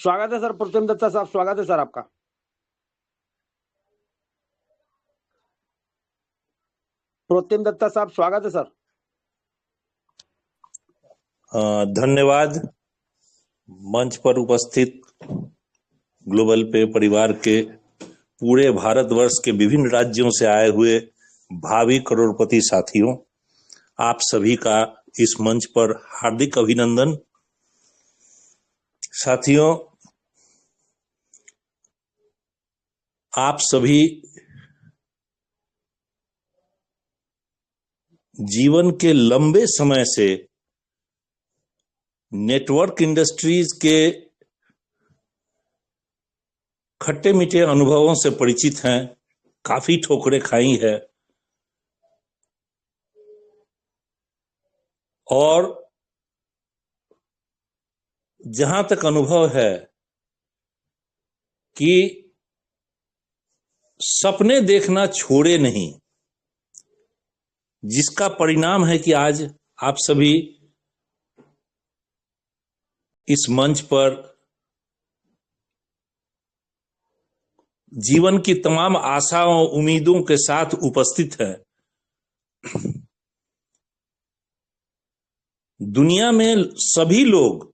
स्वागत है सर प्रोतिम दत्ता साहब, स्वागत है सर आपका। प्रोतिम दत्ता साहब, स्वागत है सर। धन्यवाद। मंच पर उपस्थित ग्लोबल पे परिवार के पूरे भारतवर्ष के विभिन्न राज्यों से आए हुए भावी करोड़पति साथियों, आप सभी का इस मंच पर हार्दिक अभिनंदन। साथियों, आप सभी जीवन के लंबे समय से नेटवर्क इंडस्ट्रीज के खट्टे मीठे अनुभवों से परिचित हैं, काफी ठोकरें खाई है और जहां तक अनुभव है कि सपने देखना छोड़े नहीं, जिसका परिणाम है कि आज आप सभी इस मंच पर जीवन की तमाम आशाओं उम्मीदों के साथ उपस्थित हैं। दुनिया में सभी लोग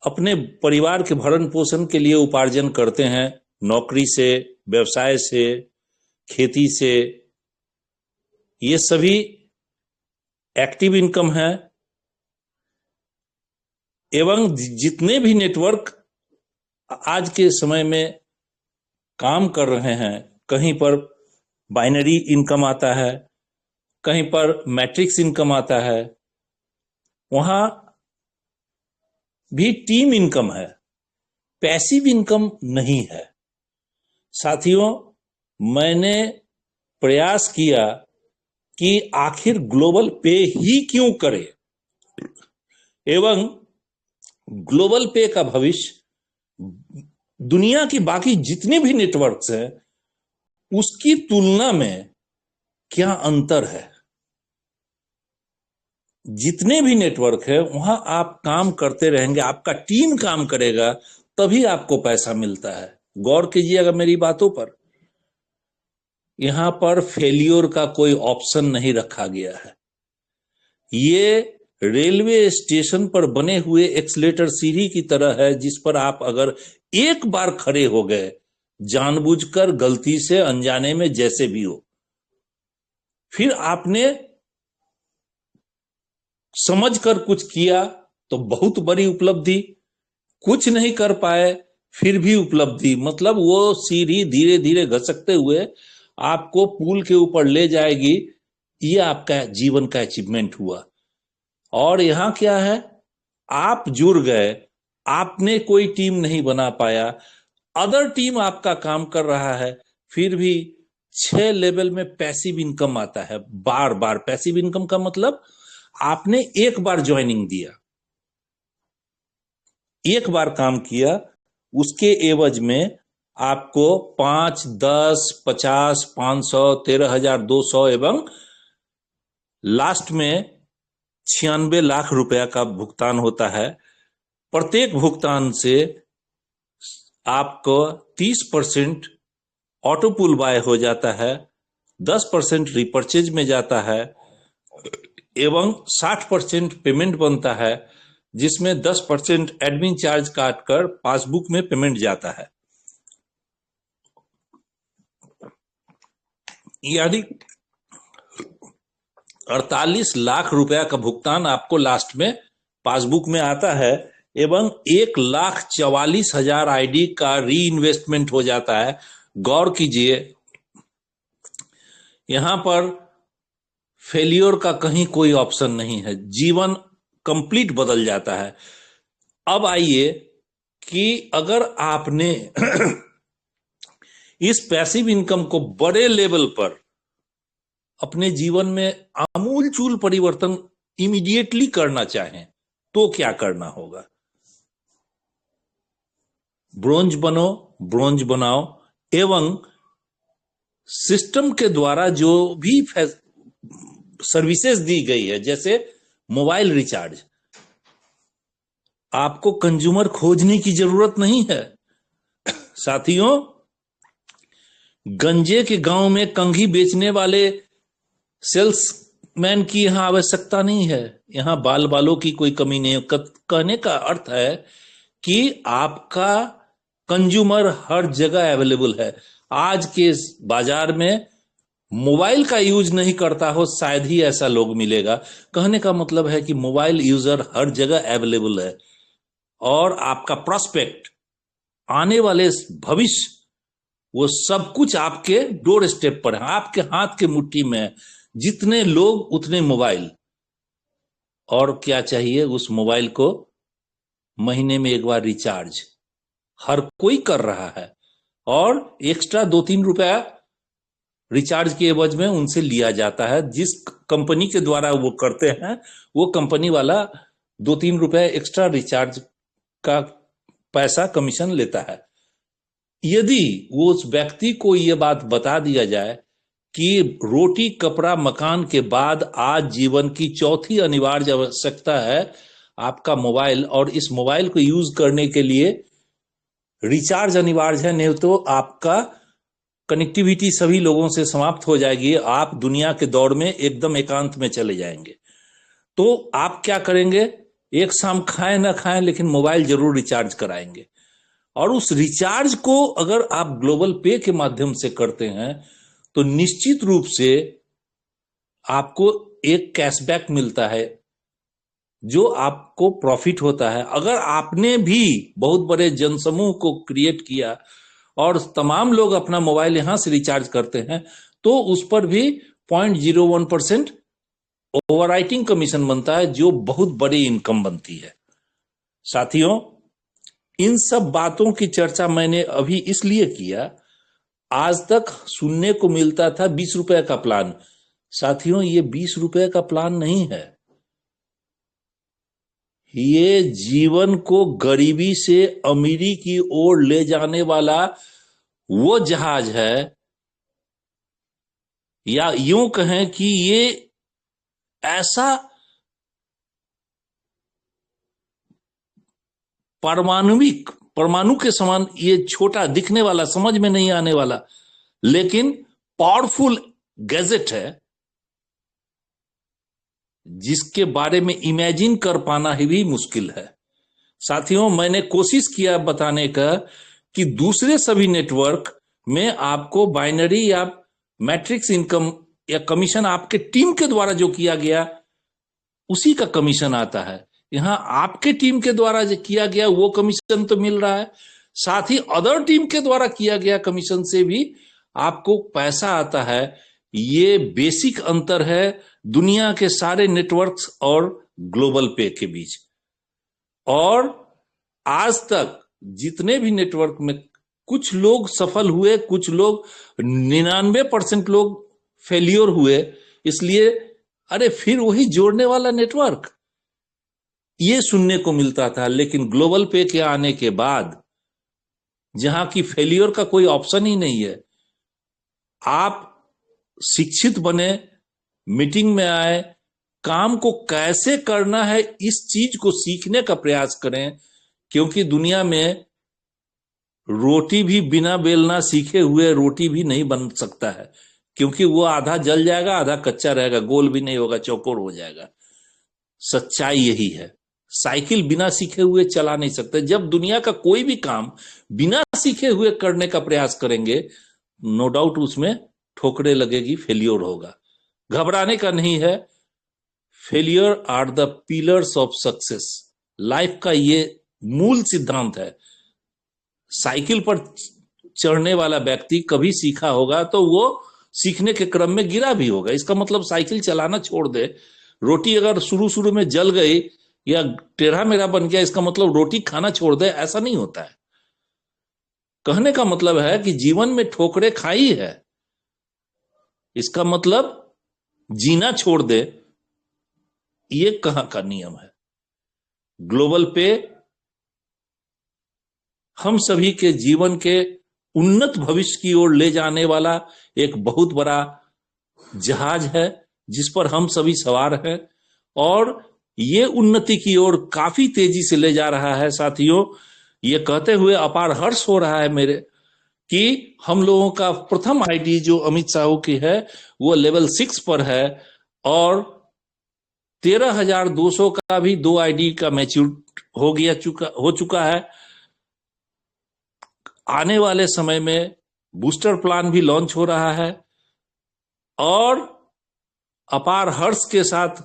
अपने परिवार के भरण पोषण के लिए उपार्जन करते हैं, नौकरी से, व्यवसाय से, खेती से। ये सभी एक्टिव इनकम है एवं जितने भी नेटवर्क आज के समय में काम कर रहे हैं, कहीं पर बाइनरी इनकम आता है, कहीं पर मैट्रिक्स इनकम आता है, वहां भी टीम इनकम है, पैसिव इनकम नहीं है। साथियों, मैंने प्रयास किया कि आखिर ग्लोबल पे ही क्यों करे एवं ग्लोबल पे का भविष्य दुनिया की बाकी जितने भी नेटवर्क्स हैं उसकी तुलना में क्या अंतर है। जितने भी नेटवर्क है वहां आप काम करते रहेंगे, आपका टीम काम करेगा, तभी आपको पैसा मिलता है। गौर कीजिएगा मेरी बातों पर। यहां पर फेलियर का कोई ऑप्शन नहीं रखा गया है। ये रेलवे स्टेशन पर बने हुए एक्सीलेटर सीढ़ी की तरह है, जिस पर आप अगर एक बार खड़े हो गए, जानबूझकर, गलती से, अनजाने में, जैसे भी हो, फिर आपने समझकर कुछ किया तो बहुत बड़ी उपलब्धि, कुछ नहीं कर पाए फिर भी उपलब्धि। मतलब वो सीढ़ी धीरे धीरे घसकते हुए आपको पुल के ऊपर ले जाएगी। ये आपका जीवन का अचीवमेंट हुआ। और यहां क्या है, आप जुड़ गए, आपने कोई टीम नहीं बना पाया, अदर टीम आपका काम कर रहा है, फिर भी 6 लेवल में पैसिव इनकम आता है। बार बार पैसिव इनकम का मतलब आपने एक बार ज्वाइनिंग दिया, एक बार काम किया, उसके एवज में आपको 5, 10, 50, 500, 13,200 एवं लास्ट में 96 लाख रुपया का भुगतान होता है। प्रत्येक भुगतान से आपको 30% ऑटो पुल बाय हो जाता है, 10% रिपर्चेज में जाता है एवं 60% पेमेंट बनता है, जिसमें 10% एडमिन चार्ज काटकर पासबुक में पेमेंट जाता है। यानी 48 लाख रुपया का भुगतान आपको लास्ट में पासबुक में आता है एवं 1,44,000 आईडी का री इन्वेस्टमेंट हो जाता है। गौर कीजिए, यहां पर फेलियर का कहीं कोई ऑप्शन नहीं है, जीवन कंप्लीट बदल जाता है। अब आइए कि अगर आपने इस पैसिव इनकम को बड़े लेवल पर अपने जीवन में आमूलचूल परिवर्तन इमीडिएटली करना चाहें तो क्या करना होगा। ब्रोंज बनो, ब्रोंज बनाओ एवं सिस्टम के द्वारा जो भी सर्विसेज दी गई है, जैसे मोबाइल रिचार्ज, आपको कंज्यूमर खोजने की जरूरत नहीं है। साथियों, गंजे के गांव में कंघी बेचने वाले सेल्समैन की यहां आवश्यकता नहीं है। यहां बाल बालों की कोई कमी नहीं है। कहने का अर्थ है कि आपका कंज्यूमर हर जगह अवेलेबल है। आज के इस बाजार में मोबाइल का यूज नहीं करता हो शायद ही ऐसा लोग मिलेगा। कहने का मतलब है कि मोबाइल यूजर हर जगह अवेलेबल है और आपका प्रोस्पेक्ट, आने वाले भविष्य, वो सब कुछ आपके डोर स्टेप पर है, आपके हाथ के मुट्ठी में है। जितने लोग उतने मोबाइल। और क्या चाहिए उस मोबाइल को? महीने में एक बार रिचार्ज हर कोई कर रहा है और एक्स्ट्रा 2-3 रुपया रिचार्ज के एवज में उनसे लिया जाता है। जिस कंपनी के द्वारा वो करते हैं वो कंपनी वाला 2-3 रुपया एक्स्ट्रा रिचार्ज का पैसा कमीशन लेता है। यदि वो उस व्यक्ति को ये बात बता दिया जाए कि रोटी कपड़ा मकान के बाद आज जीवन की चौथी अनिवार्य आवश्यकता है आपका मोबाइल, और इस मोबाइल को यूज करने के लिए रिचार्ज अनिवार्य है, नहीं तो आपका कनेक्टिविटी सभी लोगों से समाप्त हो जाएगी, आप दुनिया के दौड़ में एकदम एकांत में चले जाएंगे। तो आप क्या करेंगे? एक शाम खाएं ना खाएं लेकिन मोबाइल जरूर रिचार्ज कराएंगे। और उस रिचार्ज को अगर आप ग्लोबल पे के माध्यम से करते हैं तो निश्चित रूप से आपको एक कैशबैक मिलता है जो आपको प्रॉफिट होता है। अगर आपने भी बहुत बड़े जनसमूह को क्रिएट किया और तमाम लोग अपना मोबाइल यहां से रिचार्ज करते हैं तो उस पर भी 0.01% ओवरराइटिंग कमीशन बनता है, जो बहुत बड़ी इनकम बनती है। साथियों, इन सब बातों की चर्चा मैंने अभी इसलिए किया, आज तक सुनने को मिलता था 20 रुपए का प्लान। साथियों, ये 20 रुपए का प्लान नहीं है, ये जीवन को गरीबी से अमीरी की ओर ले जाने वाला वो जहाज है, या यूं कहें कि ये ऐसा परमाणु के समान ये छोटा दिखने वाला, समझ में नहीं आने वाला, लेकिन पावरफुल गैजेट है जिसके बारे में इमेजिन कर पाना ही भी मुश्किल है। साथियों, मैंने कोशिश किया बताने का कि दूसरे सभी नेटवर्क में आपको बाइनरी या मैट्रिक्स इनकम या कमीशन आपके टीम के द्वारा जो किया गया उसी का कमीशन आता है। यहां आपके टीम के द्वारा जो किया गया वो कमीशन तो मिल रहा है, साथ ही अदर टीम के द्वारा किया गया कमीशन से भी आपको पैसा आता है। ये बेसिक अंतर है दुनिया के सारे नेटवर्क्स और ग्लोबल पे के बीच। और आज तक जितने भी नेटवर्क में कुछ लोग सफल हुए, कुछ लोग 99% लोग फेलियर हुए, इसलिए अरे फिर वही जोड़ने वाला नेटवर्क, ये सुनने को मिलता था। लेकिन ग्लोबल पे के आने के बाद जहां की फेलियर का कोई ऑप्शन ही नहीं है, आप शिक्षित बने, मीटिंग में आए, काम को कैसे करना है इस चीज को सीखने का प्रयास करें, क्योंकि दुनिया में रोटी भी बिना बेलना सीखे हुए रोटी भी नहीं बन सकता है, क्योंकि वो आधा जल जाएगा, आधा कच्चा रहेगा, गोल भी नहीं होगा, चौकोर हो जाएगा। सच्चाई यही है। साइकिल बिना सीखे हुए चला नहीं सकते। जब दुनिया का कोई भी काम बिना सीखे हुए करने का प्रयास करेंगे, नो डाउट उसमें ठोकरें लगेगी, फेलियर होगा। घबराने का नहीं है। Failure are the pillars of success, life का ये मूल सिद्धांत है। साइकिल पर चढ़ने वाला व्यक्ति कभी सीखा होगा तो वो सीखने के क्रम में गिरा भी होगा। इसका मतलब साइकिल चलाना छोड़ दे। रोटी अगर शुरू में जल गई या टेढ़ा मेढ़ा बन गया, इसका मतलब रोटी खाना छोड़ दे, ऐसा नहीं होता है। कहने का मतलब है कि जीवन में ठोकरें खाई है, इसका मतलब जीना छोड़ दे, ये कहां का नियम है। ग्लोबल पे हम सभी के जीवन के उन्नत भविष्य की ओर ले जाने वाला एक बहुत बड़ा जहाज है जिस पर हम सभी सवार हैं। और ये उन्नति की ओर काफी तेजी से ले जा रहा है। साथियों, ये कहते हुए अपार हर्ष हो रहा है मेरे कि हम लोगों का प्रथम आईडी जो अमित साहू की है वो लेवल 6 पर है और 13,200 का भी 2 आईडी का मैच्योर हो चुका है। आने वाले समय में बूस्टर प्लान भी लॉन्च हो रहा है और अपार हर्ष के साथ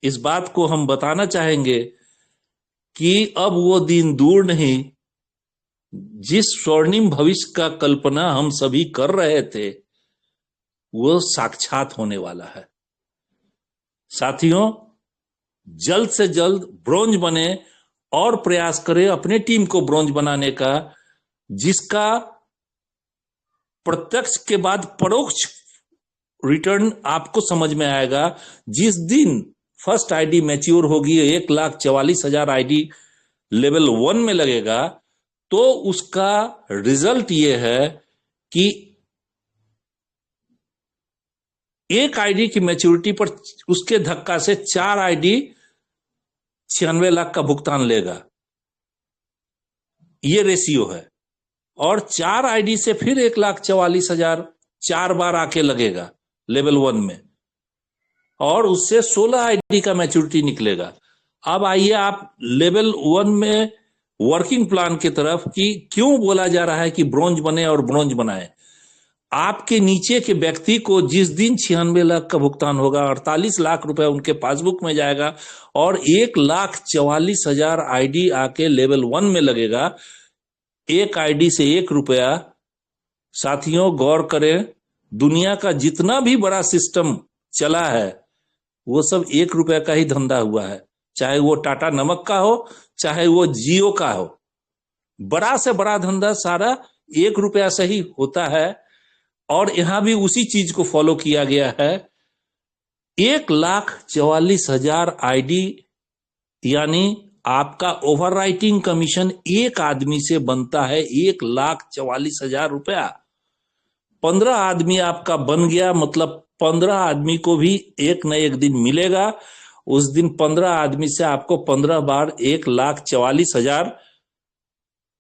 इस बात को हम बताना चाहेंगे कि अब वो दिन दूर नहीं जिस स्वर्णिम भविष्य का कल्पना हम सभी कर रहे थे वो साक्षात होने वाला है। साथियों, जल्द से जल्द ब्रोंज बने और प्रयास करें अपने टीम को ब्रोंज बनाने का, जिसका प्रत्यक्ष के बाद परोक्ष रिटर्न आपको समझ में आएगा। जिस दिन फर्स्ट आईडी मैच्योर होगी, 1,44,000 आईडी लेवल 1 में लगेगा, तो उसका रिजल्ट ये है कि एक आईडी की मैच्योरिटी पर उसके धक्का से 4 आईडी 96 लाख का भुगतान लेगा। ये रेशियो है। और 4 आईडी से फिर 1,44,000 4 बार आके लगेगा लेवल 1 में और उससे 16 आईडी का मैच्योरिटी निकलेगा। अब आइए आप लेवल 1 में वर्किंग प्लान की तरफ कि क्यों बोला जा रहा है कि ब्रोंज बने और ब्रोंज बनाए। आपके नीचे के व्यक्ति को जिस दिन 96 लाख का भुगतान होगा, 48 लाख रुपए उनके पासबुक में जाएगा और 1,44,000 आईडी आके लेवल 1 में लगेगा। एक आईडी से 1 रुपया। साथियों, गौर करें, दुनिया का जितना भी बड़ा सिस्टम चला है वो सब 1 रुपया का ही धंधा हुआ है, चाहे वो टाटा नमक का हो, चाहे वो जियो का हो। बड़ा से बड़ा धंधा सारा 1 रुपया से ही होता है और यहां भी उसी चीज को फॉलो किया गया है। 1,44,000 आईडी यानी आपका ओवरराइटिंग कमीशन एक आदमी से बनता है 1,44,000 रुपया। 15 आदमी आपका बन गया, मतलब 15 आदमी को भी एक न एक दिन मिलेगा। उस दिन 15 आदमी से आपको 15 बार 1,44,000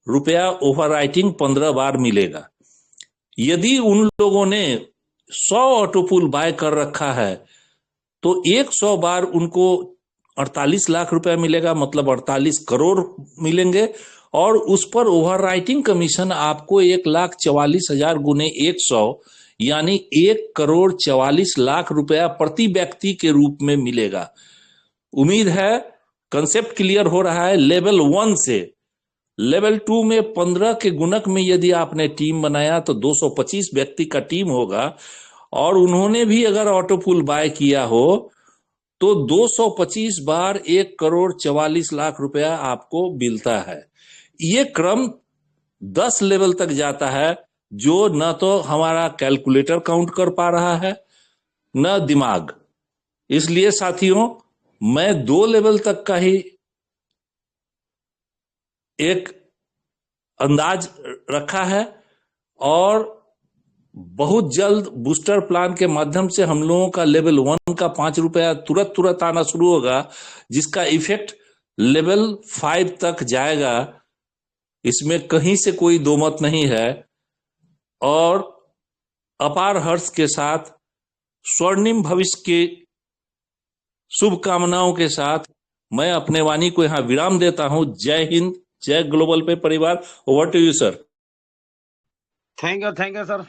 रुपया ओवरराइटिंग 15 बार मिलेगा। यदि उन लोगों ने 100 ऑटोपुल बाय कर रखा है तो 100 बार उनको 48 लाख रुपया मिलेगा, मतलब 48 करोड़ मिलेंगे और उस पर ओवरराइटिंग कमीशन आपको 1,44,000 गुने 100 यानी 1,44,00,000 रुपया प्रति व्यक्ति के रूप में मिलेगा। उम्मीद है कंसेप्ट क्लियर हो रहा है। लेवल 1 से लेवल 2 में 15 के गुणक में यदि आपने टीम बनाया तो 225 व्यक्ति का टीम होगा और उन्होंने भी अगर ऑटोपुल बाय किया हो तो 225 बार 1,44,00,000 रुपया आपको मिलता है। ये क्रम 10 लेवल तक जाता है, जो न तो हमारा कैलकुलेटर काउंट कर पा रहा है न दिमाग। इसलिए साथियों, मैं 2 लेवल तक का ही एक अंदाज रखा है और बहुत जल्द बूस्टर प्लान के माध्यम से हम लोगों का लेवल 1 का 5 रुपया तुरंत आना शुरू होगा, जिसका इफेक्ट लेवल 5 तक जाएगा। इसमें कहीं से कोई दो मत नहीं है। और अपार हर्ष के साथ स्वर्णिम भविष्य के शुभकामनाओं के साथ मैं अपने वाणी को यहां विराम देता हूं। जय हिंद, जय ग्लोबल पे परिवार। Over to you sir. Thank you sir,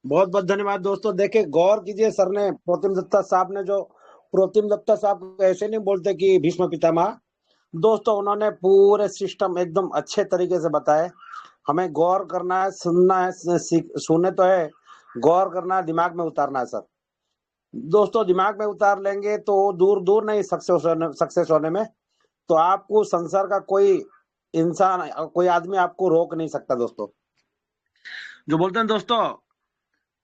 बहुत बहुत धन्यवाद। दोस्तों देखिए, गौर कीजिए, सर ने प्रोतिम दत्ता साहब ने जो प्रोतिम दत्ता साहब ऐसे नहीं बोलते कि भीष्म पितामह। दोस्तों, उन्होंने पूरे सिस्टम एकदम अच्छे तरीके से बताए। हमें गौर करना है, सुनना है, सुने तो है, गौर करना है, दिमाग में उतारना है सर। दोस्तों, दिमाग में उतार लेंगे तो दूर दूर नहीं सक्सेस होने में, तो आपको संसार का कोई इंसान, कोई आदमी आपको रोक नहीं सकता। दोस्तों जो बोलते हैं, दोस्तों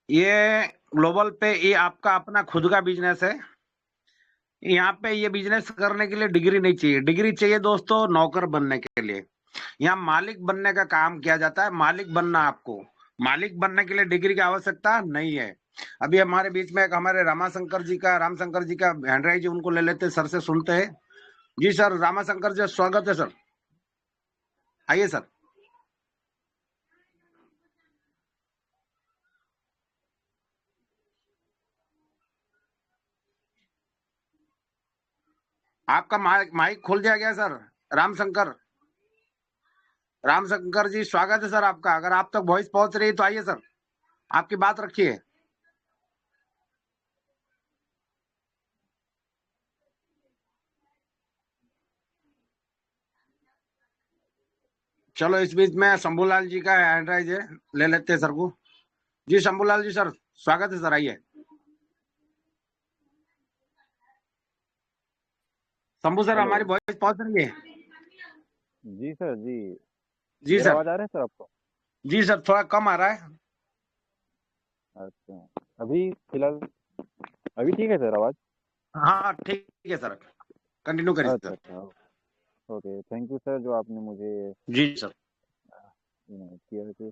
ये ग्लोबल पे ये आपका अपना खुद का बिजनेस है। यहाँ पे ये बिजनेस करने के लिए डिग्री नहीं चाहिए। डिग्री चाहिए दोस्तों नौकर बनने के लिए। यहाँ मालिक बनने का काम किया जाता है। मालिक बनना, आपको मालिक बनने के लिए डिग्री की आवश्यकता नहीं है। अभी हमारे बीच में एक हमारे रामशंकर जी का हैंड जी, उनको ले लेते सर से सुनते हैं। जी सर, रामाशंकर जी स्वागत है सर, आइए सर। आपका माइक खोल दिया गया सर। रामशंकर रामशंकर जी स्वागत है सर आपका। अगर आप तक वॉइस पहुंच रही है तो आइए सर, आपकी बात रखिए। चलो इस बीच में शंभूलाल जी का हैंड राइज है, ले लेते हैं सर को। जी शंभूलाल जी सर स्वागत है सर, आइए। Shambhu sir, hello. हमारी वॉइस पहुंच रही है? जी सर जी। जी मेरा सर। आवाज आ रहा है सर आपको? जी सर, थोड़ा कम आ रहा है। अच्छा। अभी फिलहाल अभी ठीक है सर आवाज? हाँ ठीक है सर, कंटिन्यू करिए अच्छा सर। अच्छा। ओके, थैंक यू सर जो आपने मुझे जी सर। इनवाइट किया कि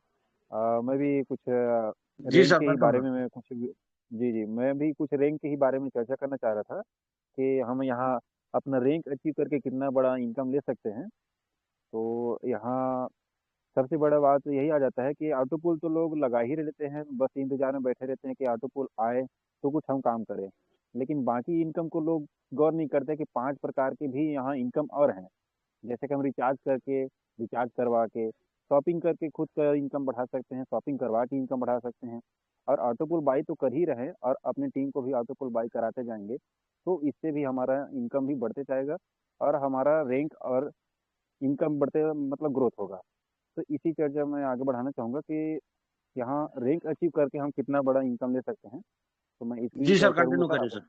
मैं भी कुछ जी रैंक सर, के ही वेलकम बारे सर। में मैं कुछ जी जी, मैं भी कुछ रैंक के ही बारे में चर्चा करना चाह रहा था कि हम यहाँ अपना रैंक अचीव करके कितना बड़ा इनकम ले सकते हैं। तो यहाँ सबसे बड़ा बात यही आ जाता है कि ऑटो पुल तो लोग लगा ही लेते हैं, बस इंतजार में बैठे रहते हैं कि ऑटो पुल आए तो कुछ हम काम करें। लेकिन बाकी इनकम को लोग गौर नहीं करते कि 5 प्रकार के भी यहाँ इनकम और हैं। जैसे कि हम रिचार्ज करके, रिचार्ज करवा के, शॉपिंग करके खुद का इनकम बढ़ा सकते हैं, शॉपिंग करवा के इनकम बढ़ा सकते हैं। और ऑटो पुल बाई तो कर ही रहे हैं और अपनी टीम को भी ऑटो पुल बाई कराते जाएंगे, तो इससे भी हमारा इनकम भी बढ़ते जाएगा और हमारा रैंक और इनकम बढ़ते मतलब ग्रोथ होगा। तो इसी चर्चा में आगे बढ़ाना चाहूँगा कि यहाँ रैंक अचीव करके हम कितना बड़ा इनकम ले सकते हैं। तो मैं स्क्रीन जी शेयर सर, करूँगा कंटिन्यू सर करिए आपको। सर,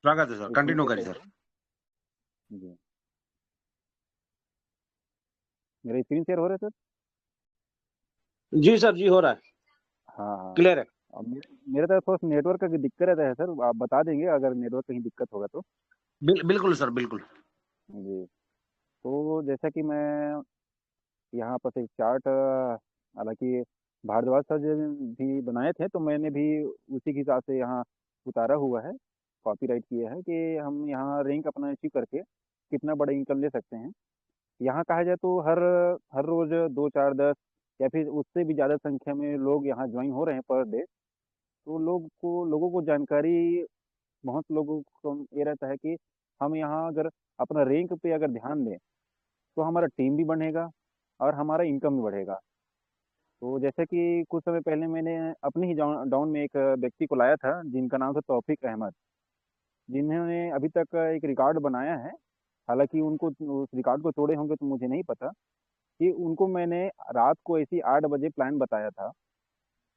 स्वागत है सर, स्क्रीन कंटिन्यू शेयर करिए सर। करूँगा। जी। मेरा स्क्रीन शेयर हो रहा है सर? जी सर, जी हो रहा है, हाँ हाँ। क्लियर है। अब मेरे तरफ थोड़ा सा नेटवर्क का दिक्कत रहता है सर, आप बता देंगे अगर नेटवर्क कहीं दिक्कत होगा तो। बिल्कुल सर, बिल्कुल। जी। तो जैसा कि मैं यहाँ पर एक चार्ट, हालांकि भारद्वाज सर जी भी बनाए थे तो मैंने भी उसी के हिसाब से यहाँ उतारा हुआ है, कॉपीराइट किया है कि हम यहाँ रैंक अपना अचीव करके कितना बड़ा इनकम ले सकते हैं। यहाँ कहा जाए तो हर हर रोज 2 4 10 या फिर उससे भी ज़्यादा संख्या में लोग यहाँ ज्वाइन हो रहे हैं पर डे। तो लोगों को जानकारी, बहुत लोगों को ये रहता है कि हम यहाँ अगर अपना रैंक पे अगर ध्यान दें तो हमारा टीम भी बढ़ेगा और हमारा इनकम भी बढ़ेगा। तो जैसे कि कुछ समय पहले मैंने अपने ही डाउन में एक व्यक्ति को लाया था जिनका नाम था तौफीक अहमद, जिन्होंने अभी तक एक रिकॉर्ड बनाया है। हालांकि उनको उस रिकॉर्ड को तोड़े होंगे तो मुझे नहीं पता, कि उनको मैंने रात को ऐसी 8 बजे प्लान बताया था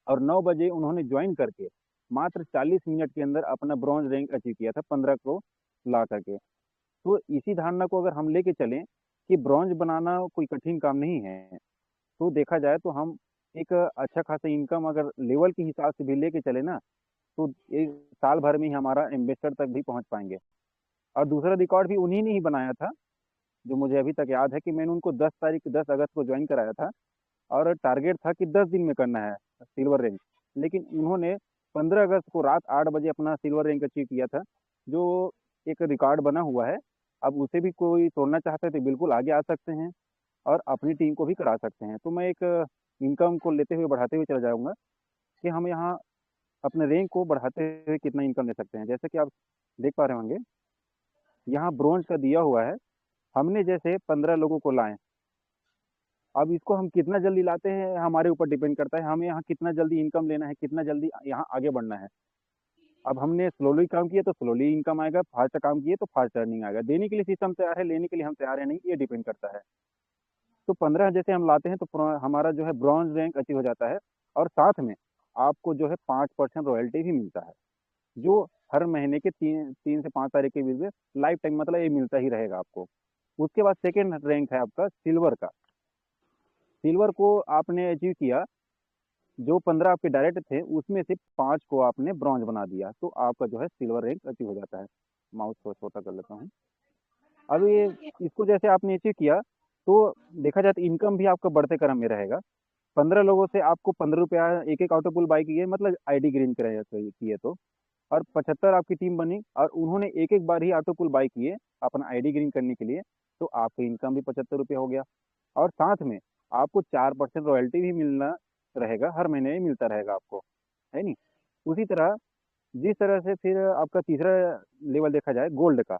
और 9 बजे उन्होंने ज्वाइन करके मात्र 40 मिनट के अंदर अपना ब्रॉन्ज रैंक अचीव किया था 15 को ला करके। तो इसी धारणा को अगर हम लेके चलें कि ब्रॉन्ज बनाना कोई कठिन काम नहीं है, तो देखा जाए तो हम एक अच्छा खासा इनकम अगर लेवल के हिसाब से भी लेके चले ना, तो एक साल भर में ही हमारा इन्वेस्टर तक भी पहुंच पाएंगे। और दूसरा रिकॉर्ड भी उन्हीं ने ही बनाया था, जो मुझे अभी तक याद है कि मैंने उनको 10 अगस्त को ज्वाइन कराया था और टारगेट था कि 10 दिन में करना है सिल्वर रैंक। लेकिन उन्होंने 15 अगस्त को रात 8 बजे अपना सिल्वर रैंक अचीव किया था, जो एक रिकॉर्ड बना हुआ है। अब उसे भी कोई तोड़ना चाहता है तो बिल्कुल आगे आ सकते हैं और अपनी टीम को भी करा सकते हैं। तो मैं एक इनकम को लेते हुए बढ़ाते हुए चला जाऊंगा कि हम यहाँ अपने रैंक को बढ़ाते हुए कितना इनकम ले सकते हैं। जैसे कि आप देख पा रहे होंगे, यहाँ ब्रोंज का दिया हुआ है। हमने जैसे 15 लोगों को लाए, अब इसको हम कितना जल्दी लाते हैं हमारे ऊपर डिपेंड करता है, हमें यहाँ कितना जल्दी इनकम लेना है, कितना जल्दी यहाँ आगे बढ़ना है। अब हमने स्लोली काम किया तो स्लोली इनकम आएगा, फास्ट काम किए तो फास्ट अर्निंग आएगा। देने के लिए सिस्टम तैयार है, लेने के लिए हम तैयार है नहीं, ये डिपेंड करता है। तो 15 जैसे हम लाते हैं तो हमारा जो है ब्रॉन्ज रैंक अचीव हो जाता है। और साथ में आपको जो है 5% रॉयल्टी भी मिलता है, जो हर महीने के 3 से 5 तारीख के बीच में लाइफ टाइम मतलब ये मिलता ही रहेगा आपको। उसके बाद सेकेंड रैंक है आपका सिल्वर का। सिल्वर को आपने अचीव किया, जो 15 आपके डायरेक्ट थे उसमें से 5 को आपने ब्रॉन्ज बना दिया, तो आपका जो है सिल्वर रैंक अचीव हो जाता है। माउस को छोटा कर लेता हूँ। अब ये इसको जैसे आपने अचीव किया तो देखा जाए तो इनकम भी आपका बढ़ते क्रम में रहेगा। 15 लोगों से आपको 15 रुपया एक एक ऑटो पुल बाई किए, मतलब आईडी ग्रीन किए तो, और 75 आपकी टीम बनी और उन्होंने एक एक बार ही ऑटो पुल बाई किए अपना आईडी ग्रीन करने के लिए, तो आपका इनकम भी 75 रुपये हो गया। और साथ में आपको 4% रॉयल्टी भी मिलना रहेगा, हर महीने ही मिलता रहेगा आपको, है नहीं। उसी तरह जिस तरह से फिर आपका तीसरा लेवल देखा जाए गोल्ड का,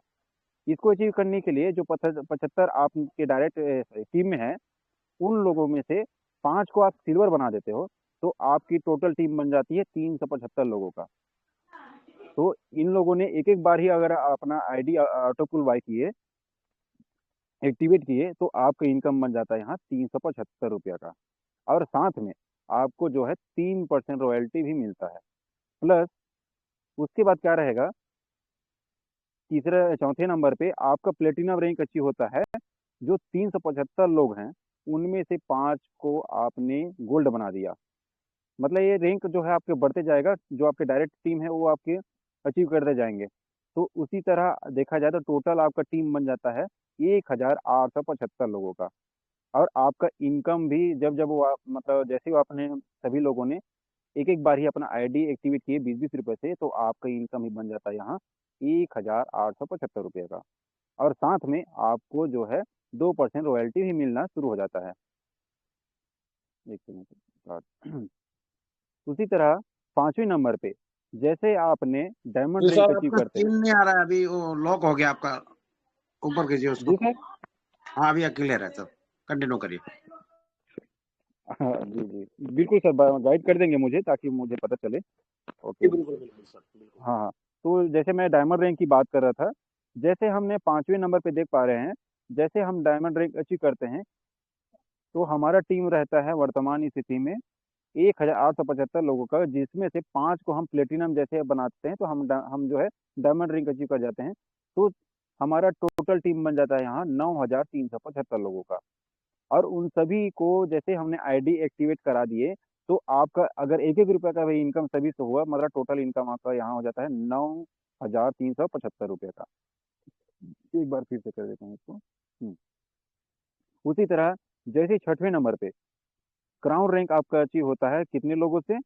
इसको अचीव करने के लिए जो 75 आपके डायरेक्ट टीम में है, उन लोगों में से 5 को आप सिल्वर बना देते हो, तो आपकी टोटल टीम बन जाती है 375 लोगों का। तो इन लोगों ने एक एक बार ही अगर अपना आईडी ऑटो पुल बाई किए, एक्टिवेट किए, तो आपका इनकम बन जाता है यहाँ 375 रुपया का। और साथ में आपको जो है 3% रॉयल्टी भी मिलता है। प्लस उसके बाद क्या रहेगा, चौथे नंबर पे आपका प्लेटिनम रैंक अचीव होता है। जो 375 लोग हैं उनमें से 5 को आपने गोल्ड बना दिया, मतलब ये रैंक जो है आपके बढ़ते जाएगा, जो आपके डायरेक्ट टीम है वो आपके अचीव करते जाएंगे। तो उसी तरह देखा जाए तो टोटल आपका टीम बन जाता है 1875 लोगों का। और आपका इनकम भी जब जब वो मतलब जैसे वो आपने सभी लोगों ने एक एक बार ही अपना आईडी एक्टिवेट किए 20-20 रुपए से, तो आपका इनकम ही बन जाता है यहाँ 1875 रुपये का। और साथ में आपको जो है 2% रॉयल्टी भी मिलना शुरू हो जाता है। एक सेकंड। उसी तरह 5वें नंबर पे जैसे आपने डायमंड जी रैंक सर, अचीव आपका करते हैं। स्क्रीन नहीं आ रहा है अभी, वो लॉक हो गया आपका, ऊपर कीजिए उसको। जी सर। हाँ अभी क्लियर है सर, कंटिन्यू करिए। हाँ जी जी, बिल्कुल सर, गाइड कर देंगे मुझे ताकि मुझे पता चले। जी ओके। बिल्कुल बिल्कुल सर, बिल्कुल। हाँ हाँ। तो जैसे मैं डायमंड रैंक की बात कर रहा था, जैसे हमने 5वें नंबर पे देख पा रहे हैं, जैसे हम डायमंड रैंक अचीव करते हैं, तो हमारा टीम रहता है वर्तमान स्थिति में 1875 लोगों का, जिसमें से 5 को हम प्लेटिनम जैसे बनाते हैं, तो हम जो है डायमंड रैंक अचीव कर जाते हैं। तो हमारा टोटल टीम बन जाता है यहाँ 9375 लोगों का। और उन सभी को जैसे हमने आईडी एक्टिवेट करा दिए, तो आपका अगर एक एक रुपये का भी इनकम सभी से हुआ, मतलब टोटल इनकम आपका यहाँ हो जाता है 9375 रुपये का। एक बार फिर से कर देता हूँ इसको। उसी तरह जैसे 6वें नंबर पे क्राउन रैंक आपका अचीव होता है कितने लोगों से,